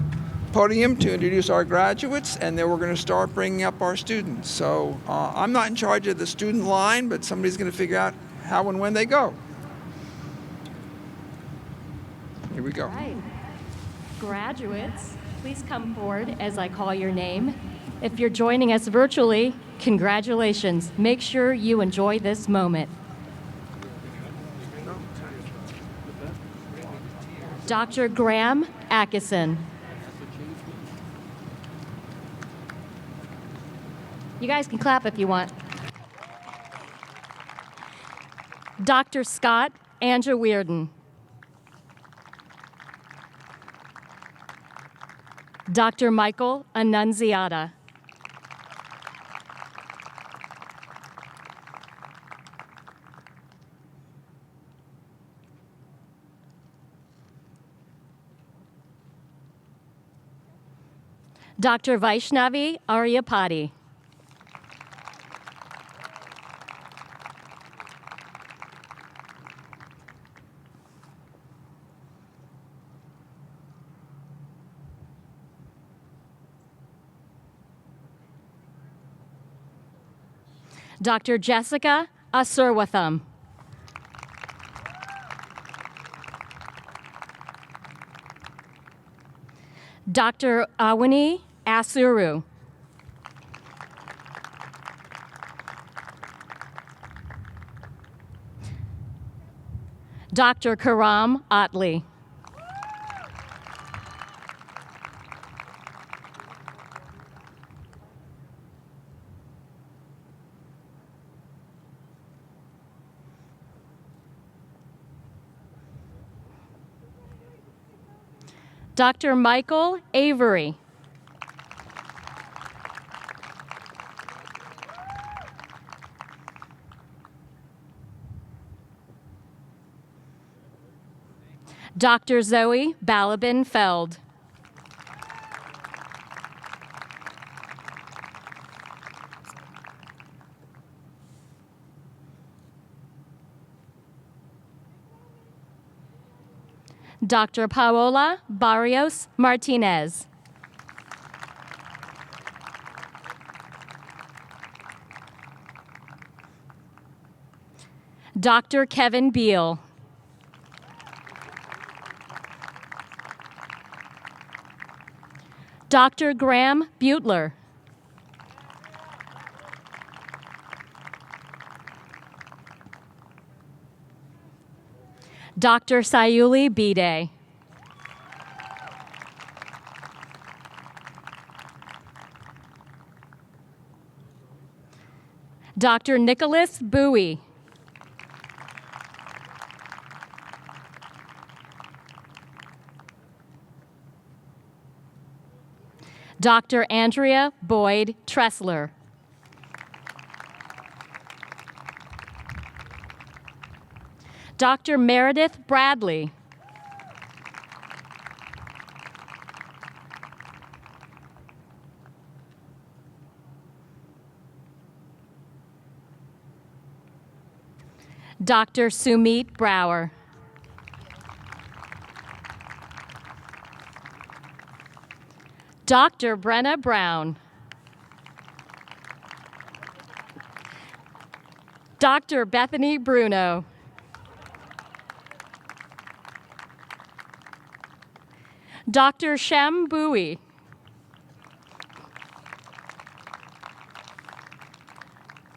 podium to introduce our graduates, and then we're going to start bringing up our students. So I'm not in charge of the student line, but somebody's going to figure out how and when they go. Here we go. All right. Graduates, please come forward as I call your name. If you're joining us virtually, congratulations. Make sure you enjoy this moment. Dr. Graham Atkinson. You guys can clap if you want. Dr. Scott Andrew Weirden. Dr. Michael Annunziata. Dr. Vaishnavi Aryapati. Dr. Jessica Asurwatham. Dr. Awani Asuru. Dr. Karam Otley. Dr. Michael Avery. Dr. Zoe Balabin-Feld. Dr. Paola Barrios Martinez. Dr. Kevin Beal. Dr. Graham Butler. Dr. Sayuli Bide. Dr. Nicholas Bowie. Dr. Andrea Boyd Tressler. Dr. Meredith Bradley. Dr. Sumit Brower. Dr. Brenna Brown. Dr. Bethany Bruno. Dr. Shem Bowie.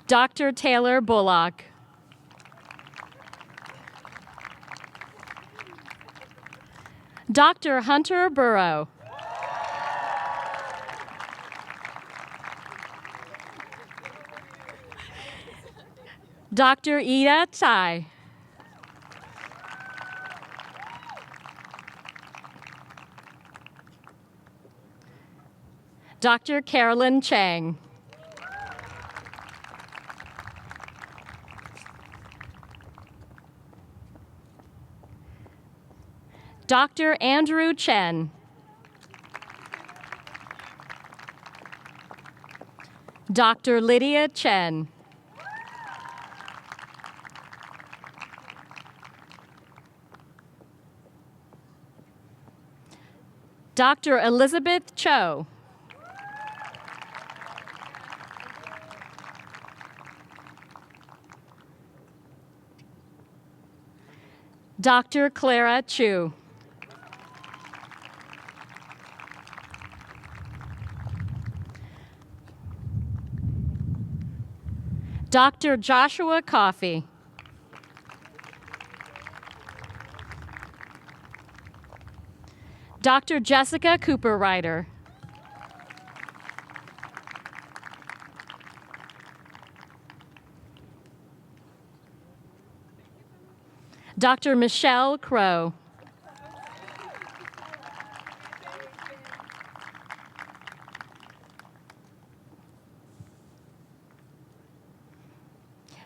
Dr. Taylor Bullock. Dr. Hunter Burrow. Dr. Ida Tai. Dr. Carolyn Chang. Dr. Andrew Chen. Dr. Lydia Chen. Dr. Elizabeth Cho. Dr. Clara Chu. Dr. Joshua Coffey. Dr. Jessica Cooper Ryder. Dr. Michelle Crow.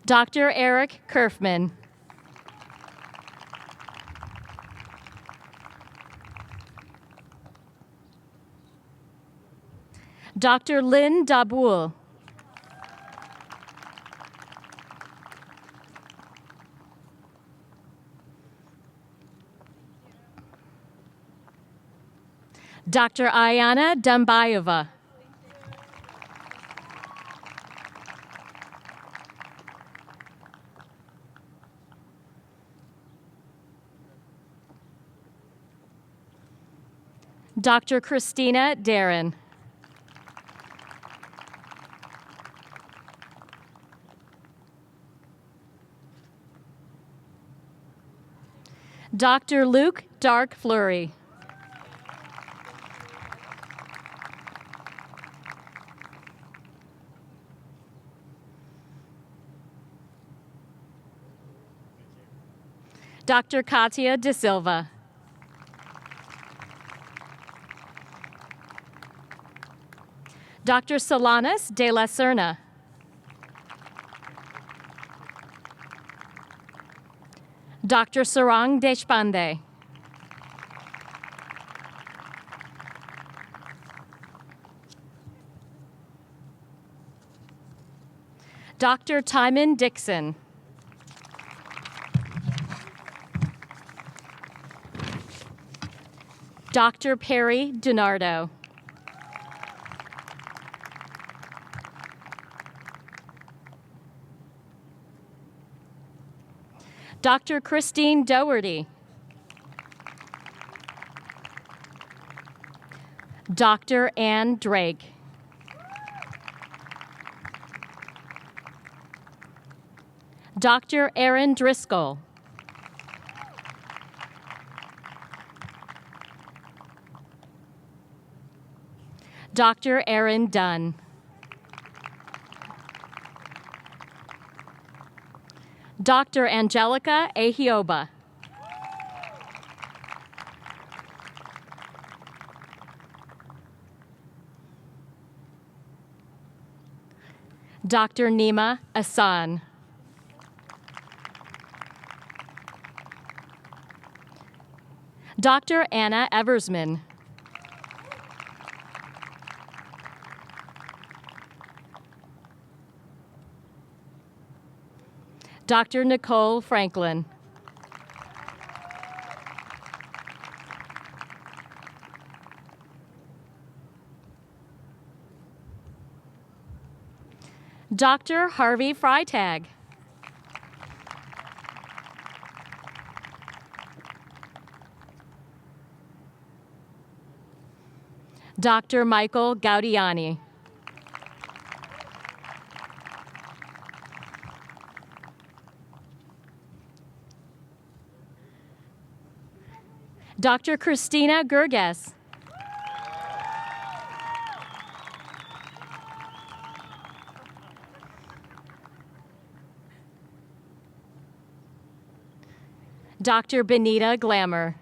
Dr. Eric Kerfman. Dr. Lynn Daboul. Dr. Ayana Dambayeva. Dr. Christina Darren. Dr. Luke Dark Fleury. Dr. Katia De Silva. Dr. Solanas De La Serna. Dr. Sarang Deshpande. Dr. Timon Dixon. Dr. Perry DiNardo. Dr. Christine Doherty. Dr. Ann Drake. Dr. Aaron Driscoll. Dr. Aaron Dunn. Dr. Angelica Ahioba. Dr. Nima Asan. Dr. Anna Eversman. Dr. Nicole Franklin. Dr. Harvey Freitag. Dr. Michael Gaudiani. Dr. Christina Gerges. Dr. Benita Glamour.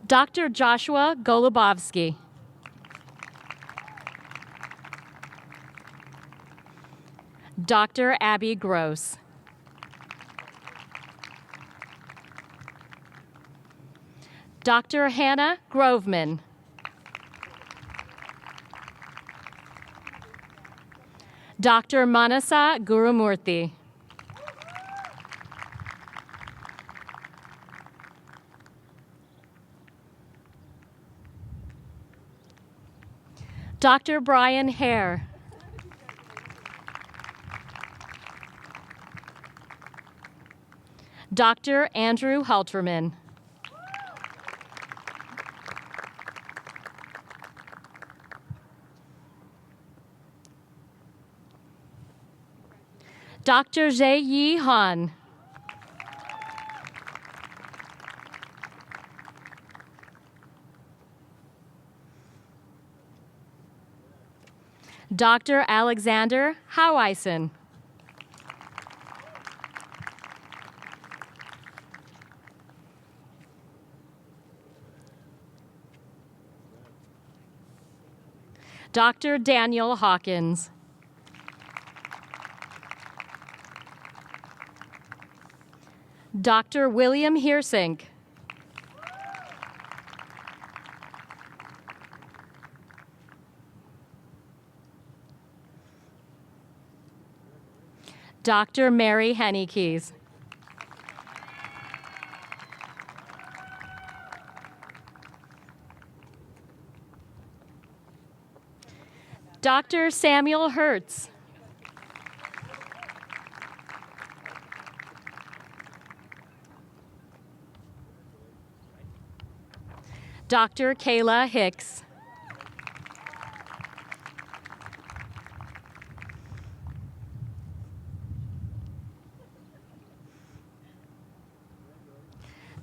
Dr. Joshua Golubovsky. Dr. Abby Gross. Dr. Hannah Groveman. Dr. Manasa Gurumurthy. Dr. Brian Hare. Dr. Andrew Halterman. Dr. Zhe-Yi Han. Dr. Alexander Howison. Dr. Daniel Hawkins. Dr. William Heersink. Dr. Mary Hennekeys. Dr. Samuel Hertz. Dr. Kayla Hicks.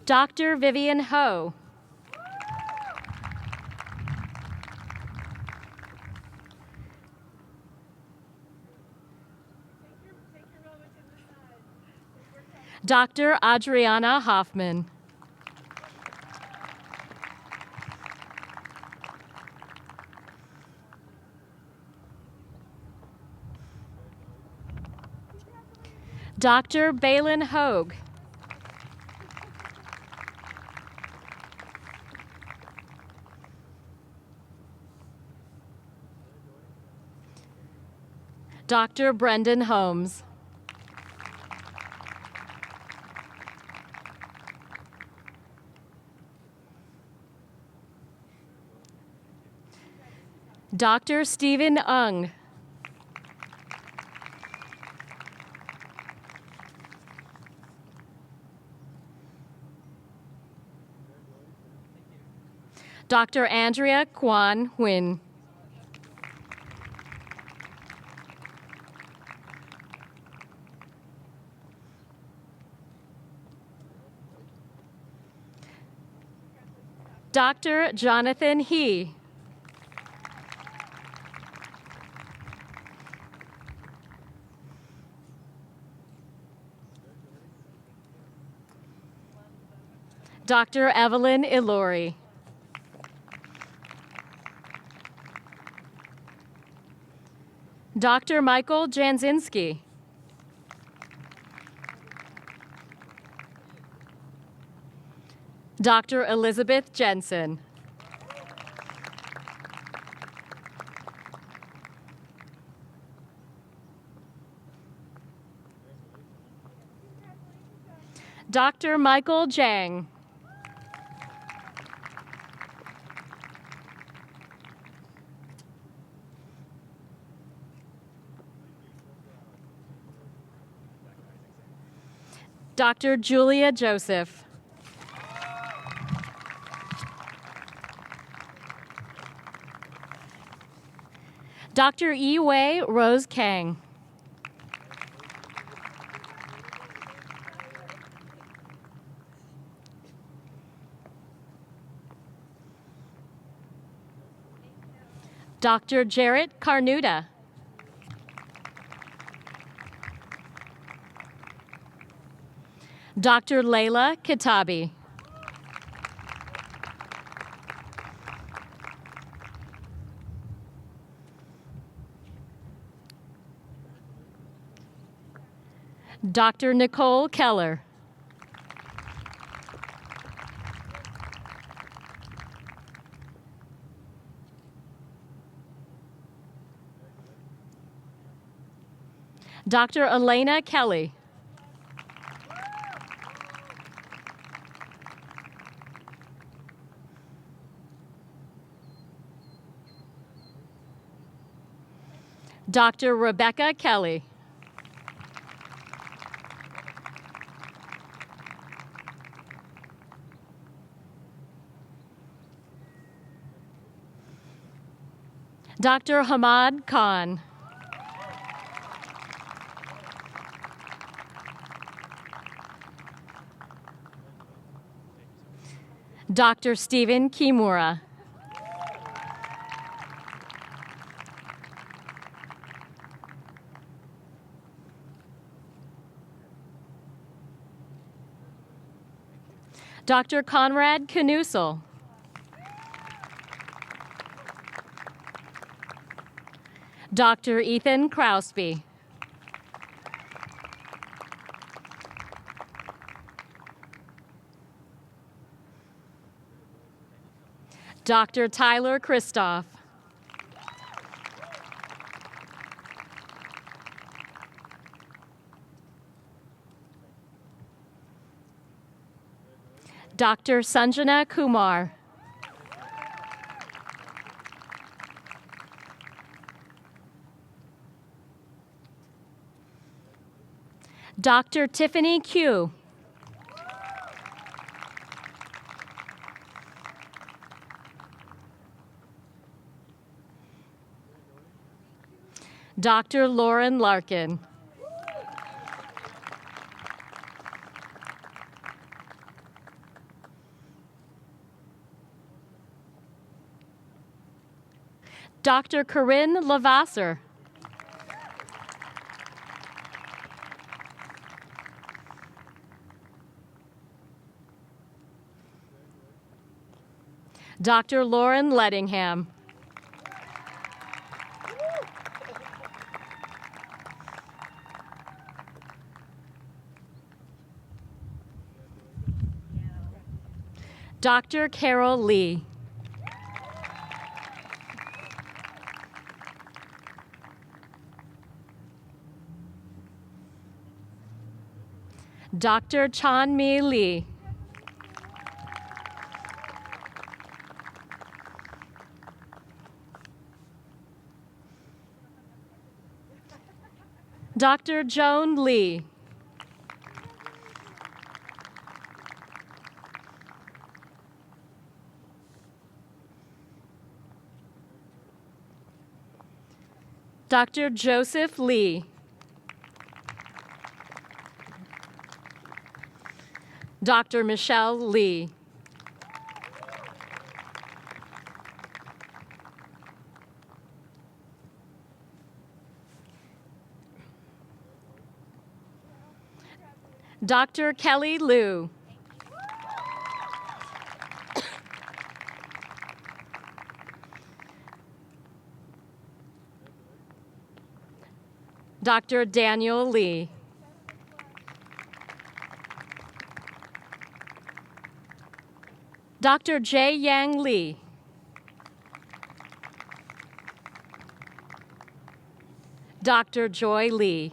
Dr. Vivian Ho. Dr. Adriana Hoffman. Dr. Balin Hogue. Dr. Brendan Holmes. Dr. Stephen Ung. Dr. Andrea Kwan Nguyen. Dr. Jonathan He. Dr. Evelyn Ilori. Dr. Michael Janzinski. Dr. Elizabeth Jensen. Dr. Michael Jang. Dr. Julia Joseph. Dr. Yi-Wei Rose Kang. Dr. Jarrett Carnuta. Dr. Layla Kitabi. Dr. Nicole Keller. Dr. Elena Kelly. Dr. Rebecca Kelly. Dr. Hamad Khan. Dr. Stephen Kimura. Dr. Conrad Knusel. Dr. Ethan Krausby. Dr. Tyler Kristoff. Dr. Sanjana Kumar. Dr. Tiffany Q. Dr. Lauren Larkin. Dr. Corinne Lavasser. Dr. Lauren Lettingham. Dr. Carol Lee. Dr. Chan-Mi Lee. Dr. Joan Lee. Dr. Joseph Lee. Dr. Michelle Lee. Dr. Kelly Liu. Dr. Daniel Lee. Dr. Jae Yang Lee. Dr. Joy Lee.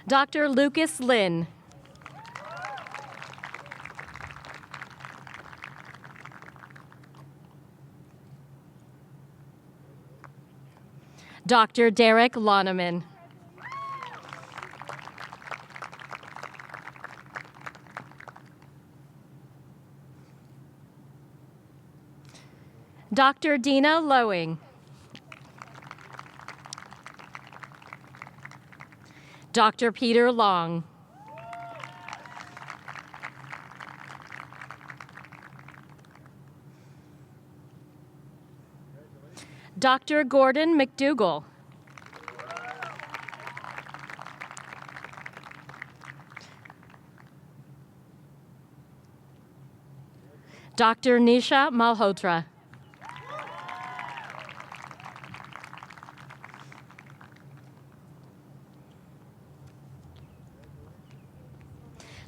Dr. Lucas Lin. Dr. Derek Loneman. Dr. Dina Lowing. Dr. Peter Long. Dr. Gordon McDougall. Dr. Nisha Malhotra.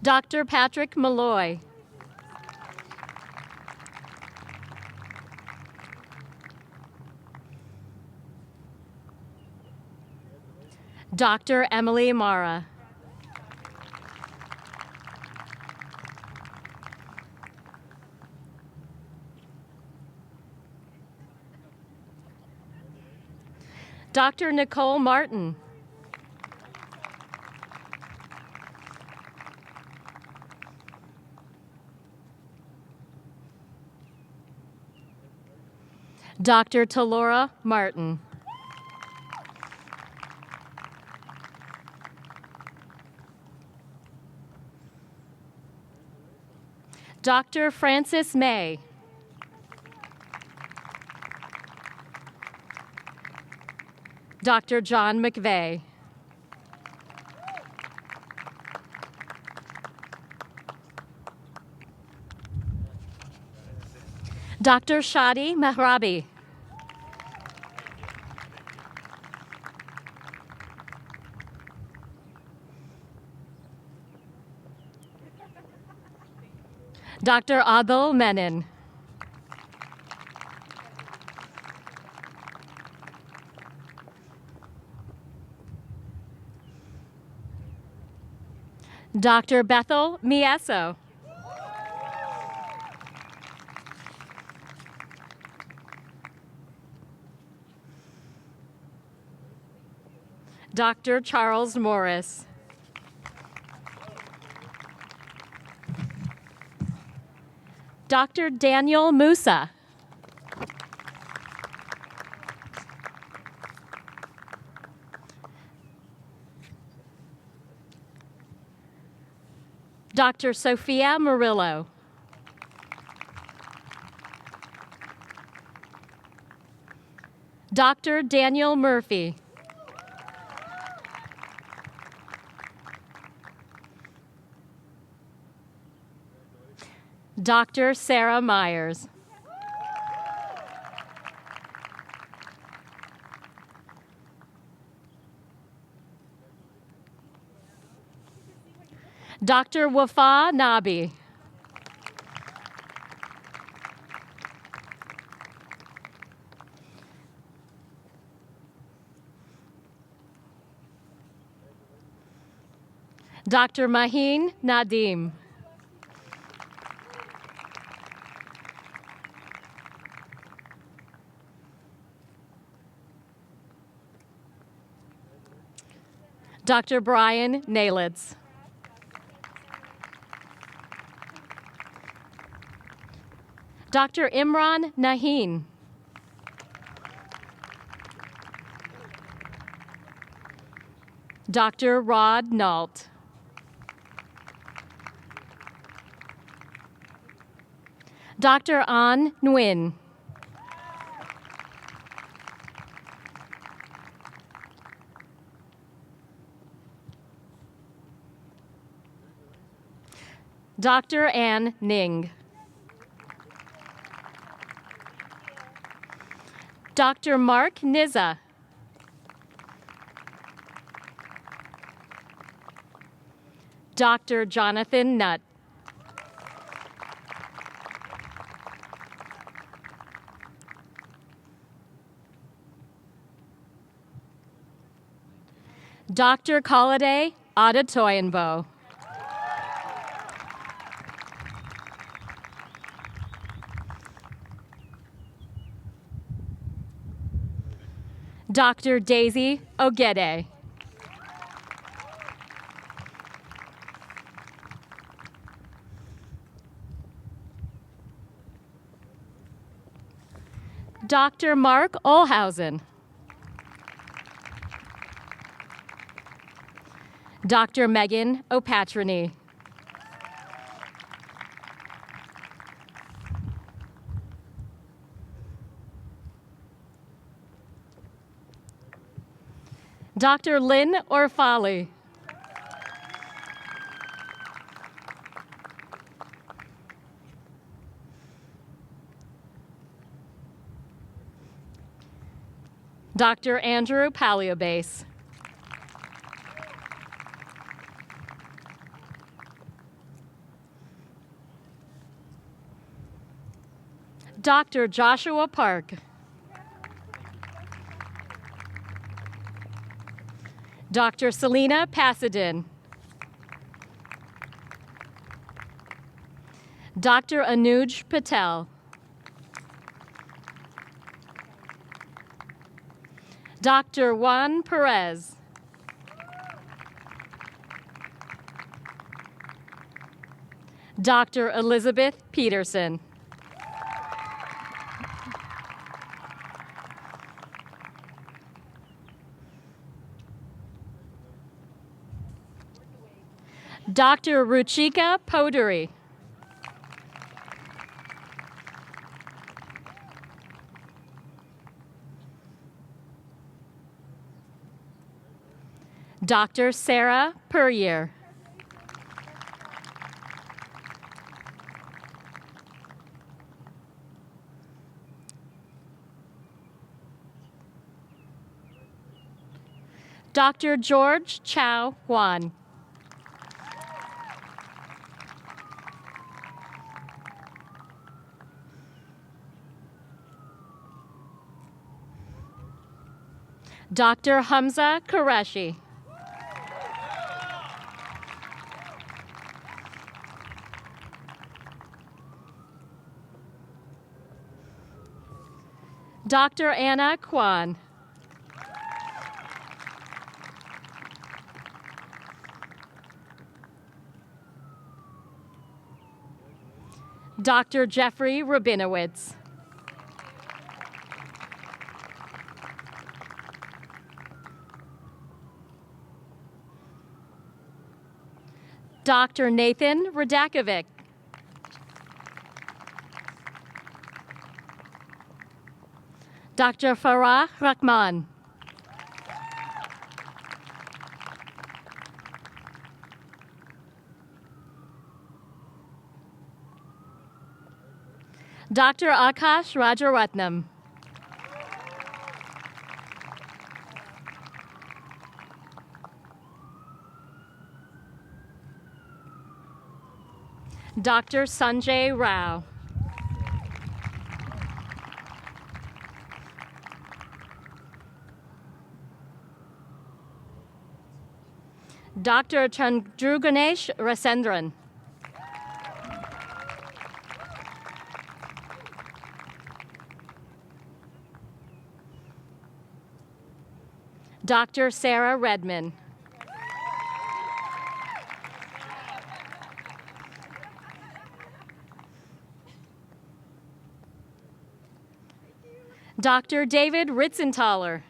Dr. Patrick Malloy. Dr. Emily Mara. Dr. Nicole Martin. Dr. Talora Martin. Dr. Francis May. Dr. John McVeigh. Dr. Shadi Mehrabi. Dr. Adil Menon. Dr. Bethel Mieso. Dr. Charles Morris. Dr. Daniel Musa. Dr. Sophia Murillo. Dr. Daniel Murphy. Dr. Sarah Myers. Dr. Wafa Nabi. Dr. Maheen Nadim. Dr. Brian Nalitz. Dr. Imran Naheen. Dr. Rod Nault. Dr. An Nguyen. Dr. Ann Ning. Dr. Mark Nizza. Dr. Jonathan Nutt. Dr. Khalide Adetoyenbo. Dr. Daisy Ogede. Dr. Mark Olhausen. Dr. Megan Opatrany. Dr. Lynn Orfali. Dr. Andrew Paliobase. Dr. Joshua Park. Dr. Selena Pasadin. Dr. Anuj Patel. Dr. Juan Perez. Dr. Elizabeth Peterson. Dr. Ruchika Poduri. Dr. Sarah Puryear. Dr. George Chow Wan. Dr. Hamza Qureshi. Dr. Anna Kwan. Dr. Jeffrey Rabinowitz. Dr. Nathan Radakovic. Dr. Farah Rahman. Dr. Akash Rajaratnam. Dr. Sanjay Rao. Dr. Chandruganesh Rasendran. Dr. Sarah Redman. Dr. David Ritzenthaler.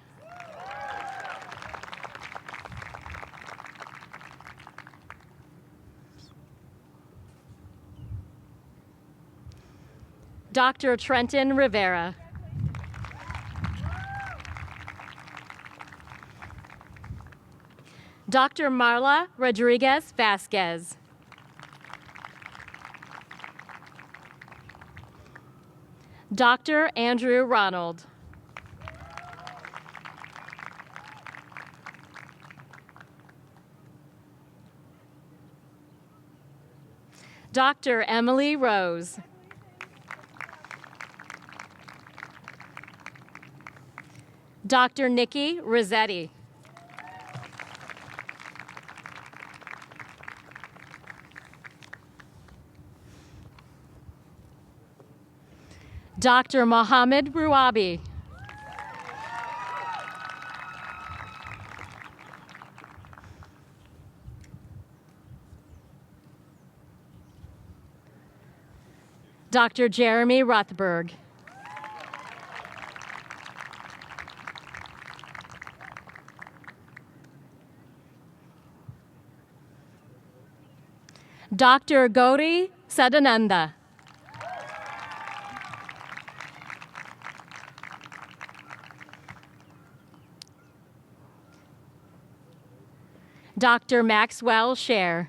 Dr. Trenton Rivera. Dr. Marla Rodriguez Vasquez. Dr. Andrew Ronald. Dr. Emily Rose. Dr. Nikki Rossetti. Dr. Mohammed Ruabi. Dr. Jeremy Rothberg. Dr. Gauri Sadananda. Dr. Maxwell Scher.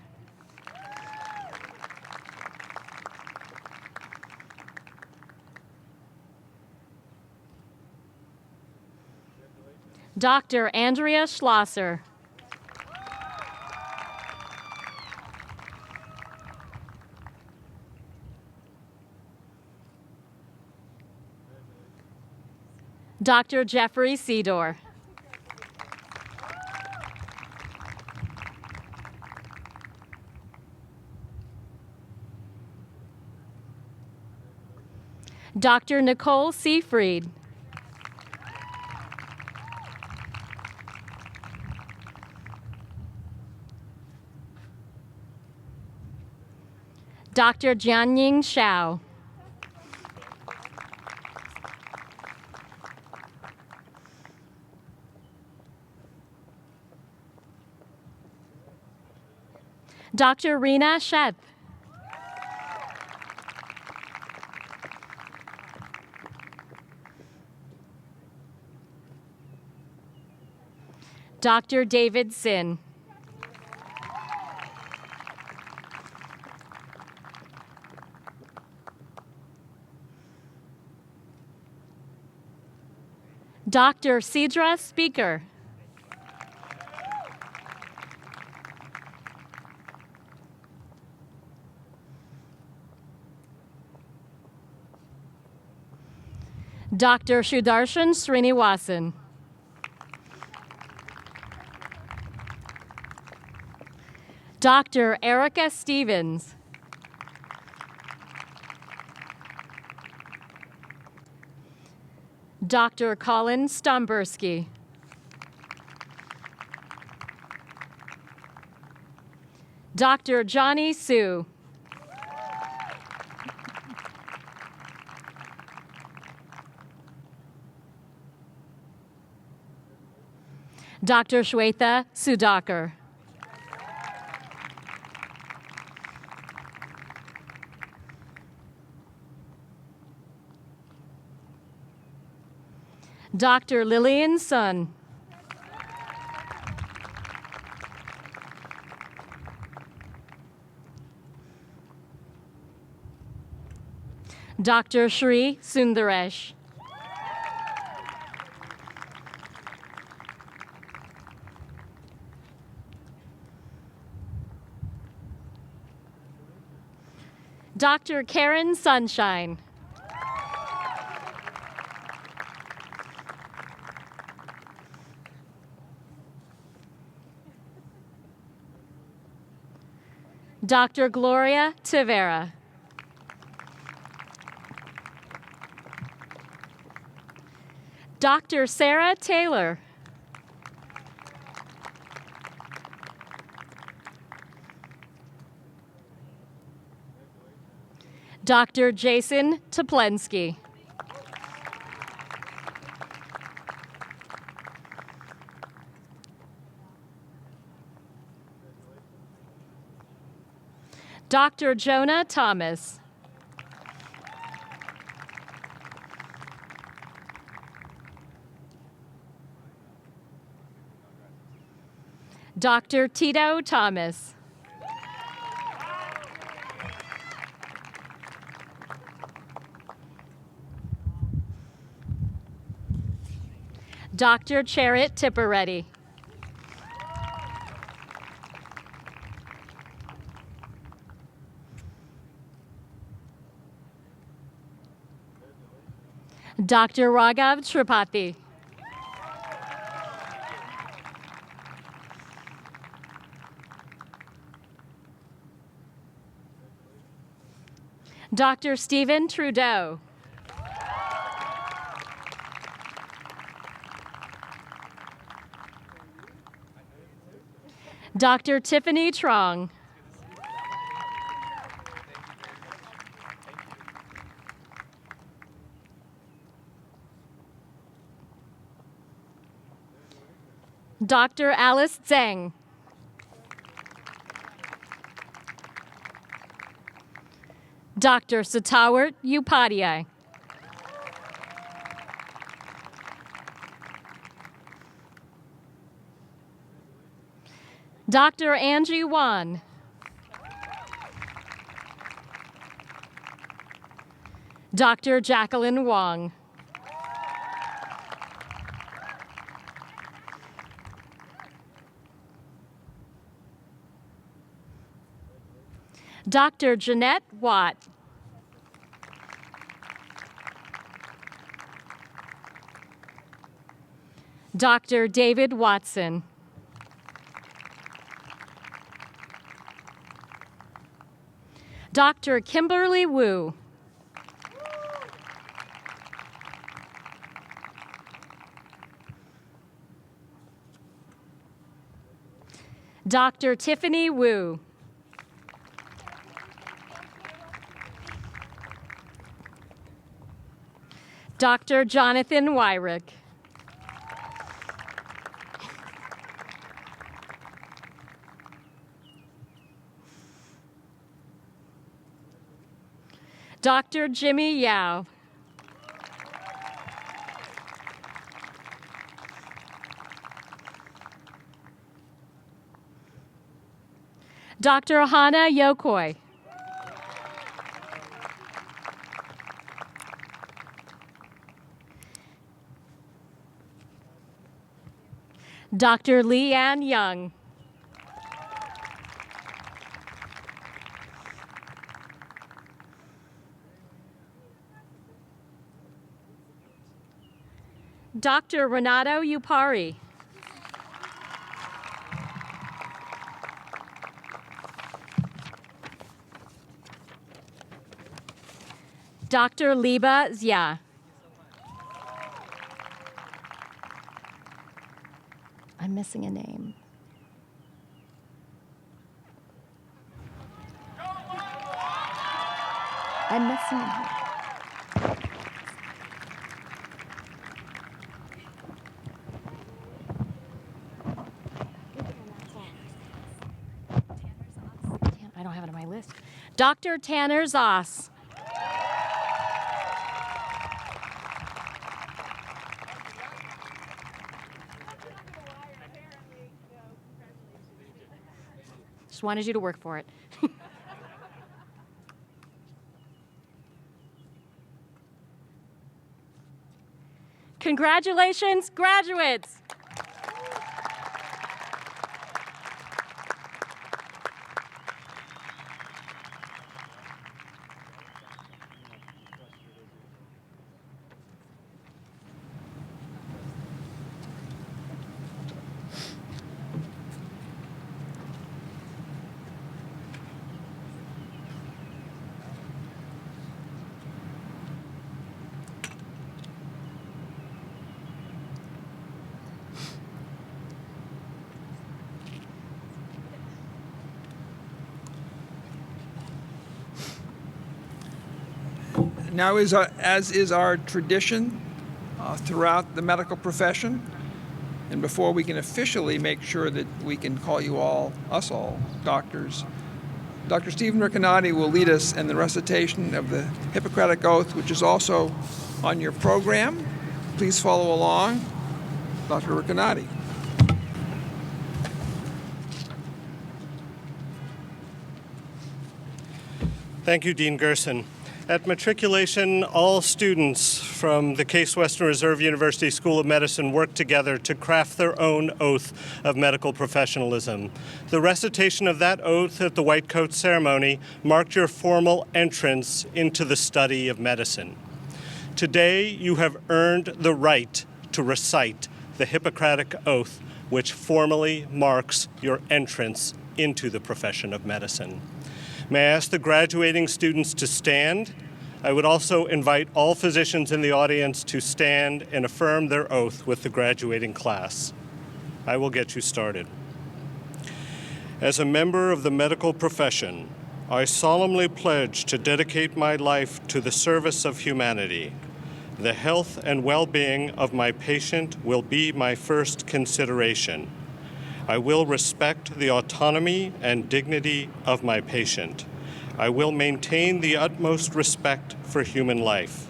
Dr. Andrea Schlosser. Dr. Jeffrey Sedor. Dr. Nicole Seafried. Dr. Jianying Xiao. Dr. Rena Sheth. Dr. David Sin. Dr. Sidra Speaker. Dr. Sudarshan Srinivasan. Dr. Erica Stevens. Dr. Colin Stomberski. Dr. Johnny Sue. Dr. Shweta Sudhakar. Dr. Lillian Sun. Dr. Shri Sundaresh. Dr. Karen Sunshine. Dr. Gloria Tavera. Dr. Sarah Taylor. Dr. Jason Toplensky. Dr. Jonah Thomas. Dr. Tito Thomas. Dr. Charit Tipperetti. Dr. Raghav Tripathi. Dr. Stephen Trudeau. Dr. Tiffany Trong. Dr. Alice Zhang. Dr. Satawart Upadhyay. Dr. Angie Wan. Dr. Jacqueline Wong. Dr. Jeanette Watt. Dr. David Watson. Dr. Kimberly Wu. Dr. Tiffany Wu. Dr. Jonathan Wyrick. Dr. Jimmy Yao. Dr. Hana Yokoi. Dr. Leanne Young. Dr. Renato Upari. Dr. Liba Zia. I'm missing a name. I'm missing a name. I don't have it on my list. Dr. Tanner Zoss. Just wanted you to work for it. Congratulations, graduates! Now, as is our tradition throughout the medical profession, and before we can officially make sure that we can call you all, us all, doctors, Dr. Stephen Riccinati will lead us in the recitation of the Hippocratic Oath, which is also on your program. Please follow along. Dr. Riccinati. Thank you, Dean Gerson. At matriculation, all students from the Case Western Reserve University School of Medicine work together to craft their own oath of medical professionalism. The recitation of that oath at the White Coat ceremony marked your formal entrance into the study of medicine. Today, you have earned the right to recite the Hippocratic Oath, which formally marks your entrance into the profession of medicine. May I ask the graduating students to stand? I would also invite all physicians in the audience to stand and affirm their oath with the graduating class. I will get you started. As a member of the medical profession, I solemnly pledge to dedicate my life to the service of humanity. The health and well-being of my patient will be my first consideration. I will respect the autonomy and dignity of my patient. I will maintain the utmost respect for human life.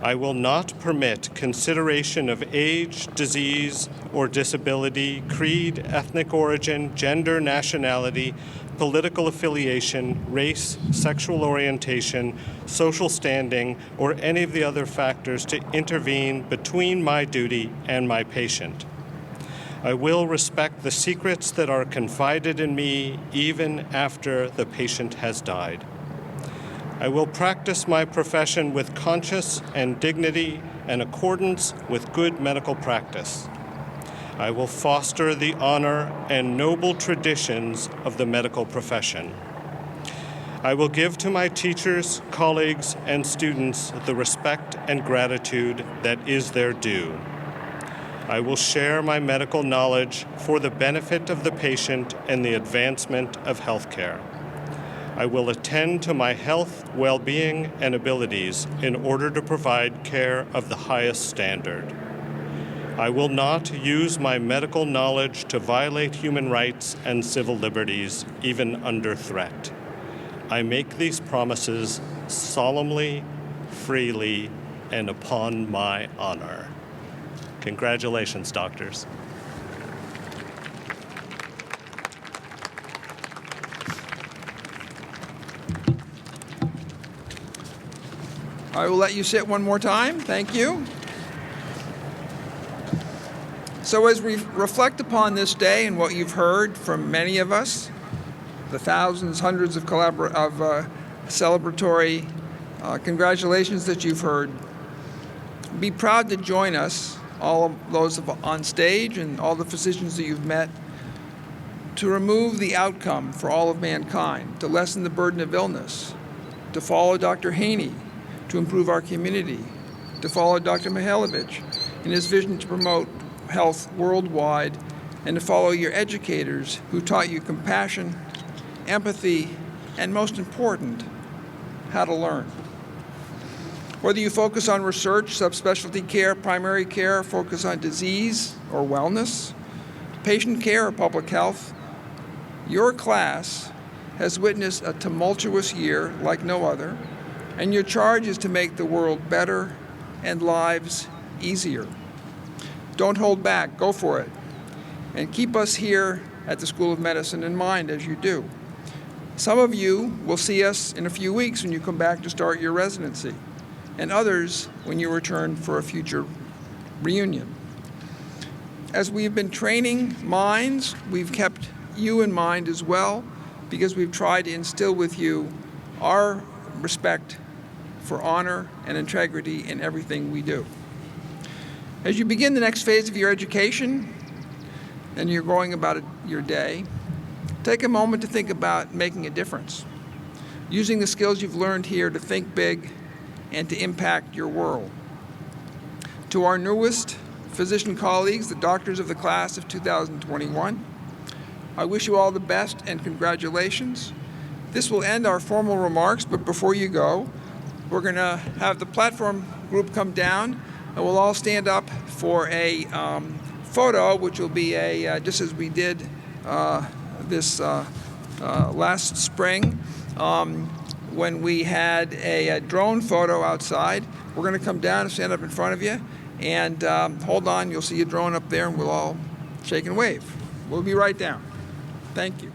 I will not permit consideration of age, disease, or disability, creed, ethnic origin, gender, nationality, political affiliation, race, sexual orientation, social standing, or any of the other factors to intervene between my duty and my patient. I will respect the secrets that are confided in me even after the patient has died. I will practice my profession with conscience and dignity in accordance with good medical practice. I will foster the honor and noble traditions of the medical profession. I will give to my teachers, colleagues, and students the respect and gratitude that is their due. I will share my medical knowledge for the benefit of the patient and the advancement of healthcare. I will attend to my health, well-being, and abilities in order to provide care of the highest standard. I will not use my medical knowledge to violate human rights and civil liberties, even under threat. I make these promises solemnly, freely, and upon my honor. Congratulations, doctors. I will let you sit one more time. Thank you. So as we reflect upon this day and what you've heard from many of us, the thousands, hundreds of celebratory congratulations that you've heard, be proud to join us, all of those on stage and all the physicians that you've met, to remove the outcome for all of mankind, to lessen the burden of illness, to follow Dr. Haney, to improve our community, to follow Dr. Maholovic in his vision to promote health worldwide, and to follow your educators who taught you compassion, empathy, and most important, how to learn. Whether you focus on research, subspecialty care, primary care, focus on disease or wellness, patient care or public health, your class has witnessed a tumultuous year like no other, and your charge is to make the world better and lives easier. Don't hold back, go for it, and keep us here at the School of Medicine in mind as you do. Some of you will see us in a few weeks when you come back to start your residency, and others when you return for a future reunion. As we've been training minds, we've kept you in mind as well, because we've tried to instill with you our respect for honor and integrity in everything we do. As you begin the next phase of your education and you're going about your day, take a moment to think about making a difference, using the skills you've learned here to think big and to impact your world. To our newest physician colleagues, the doctors of the class of 2021, I wish you all the best and congratulations. This will end our formal remarks, but before you go, we're going to have the platform group come down, and we'll all stand up for a photo, which will be just as we did this last spring when we had a drone photo outside. We're going to come down and stand up in front of you, and hold on, you'll see a drone up there, and we'll all shake and wave. We'll be right down. Thank you.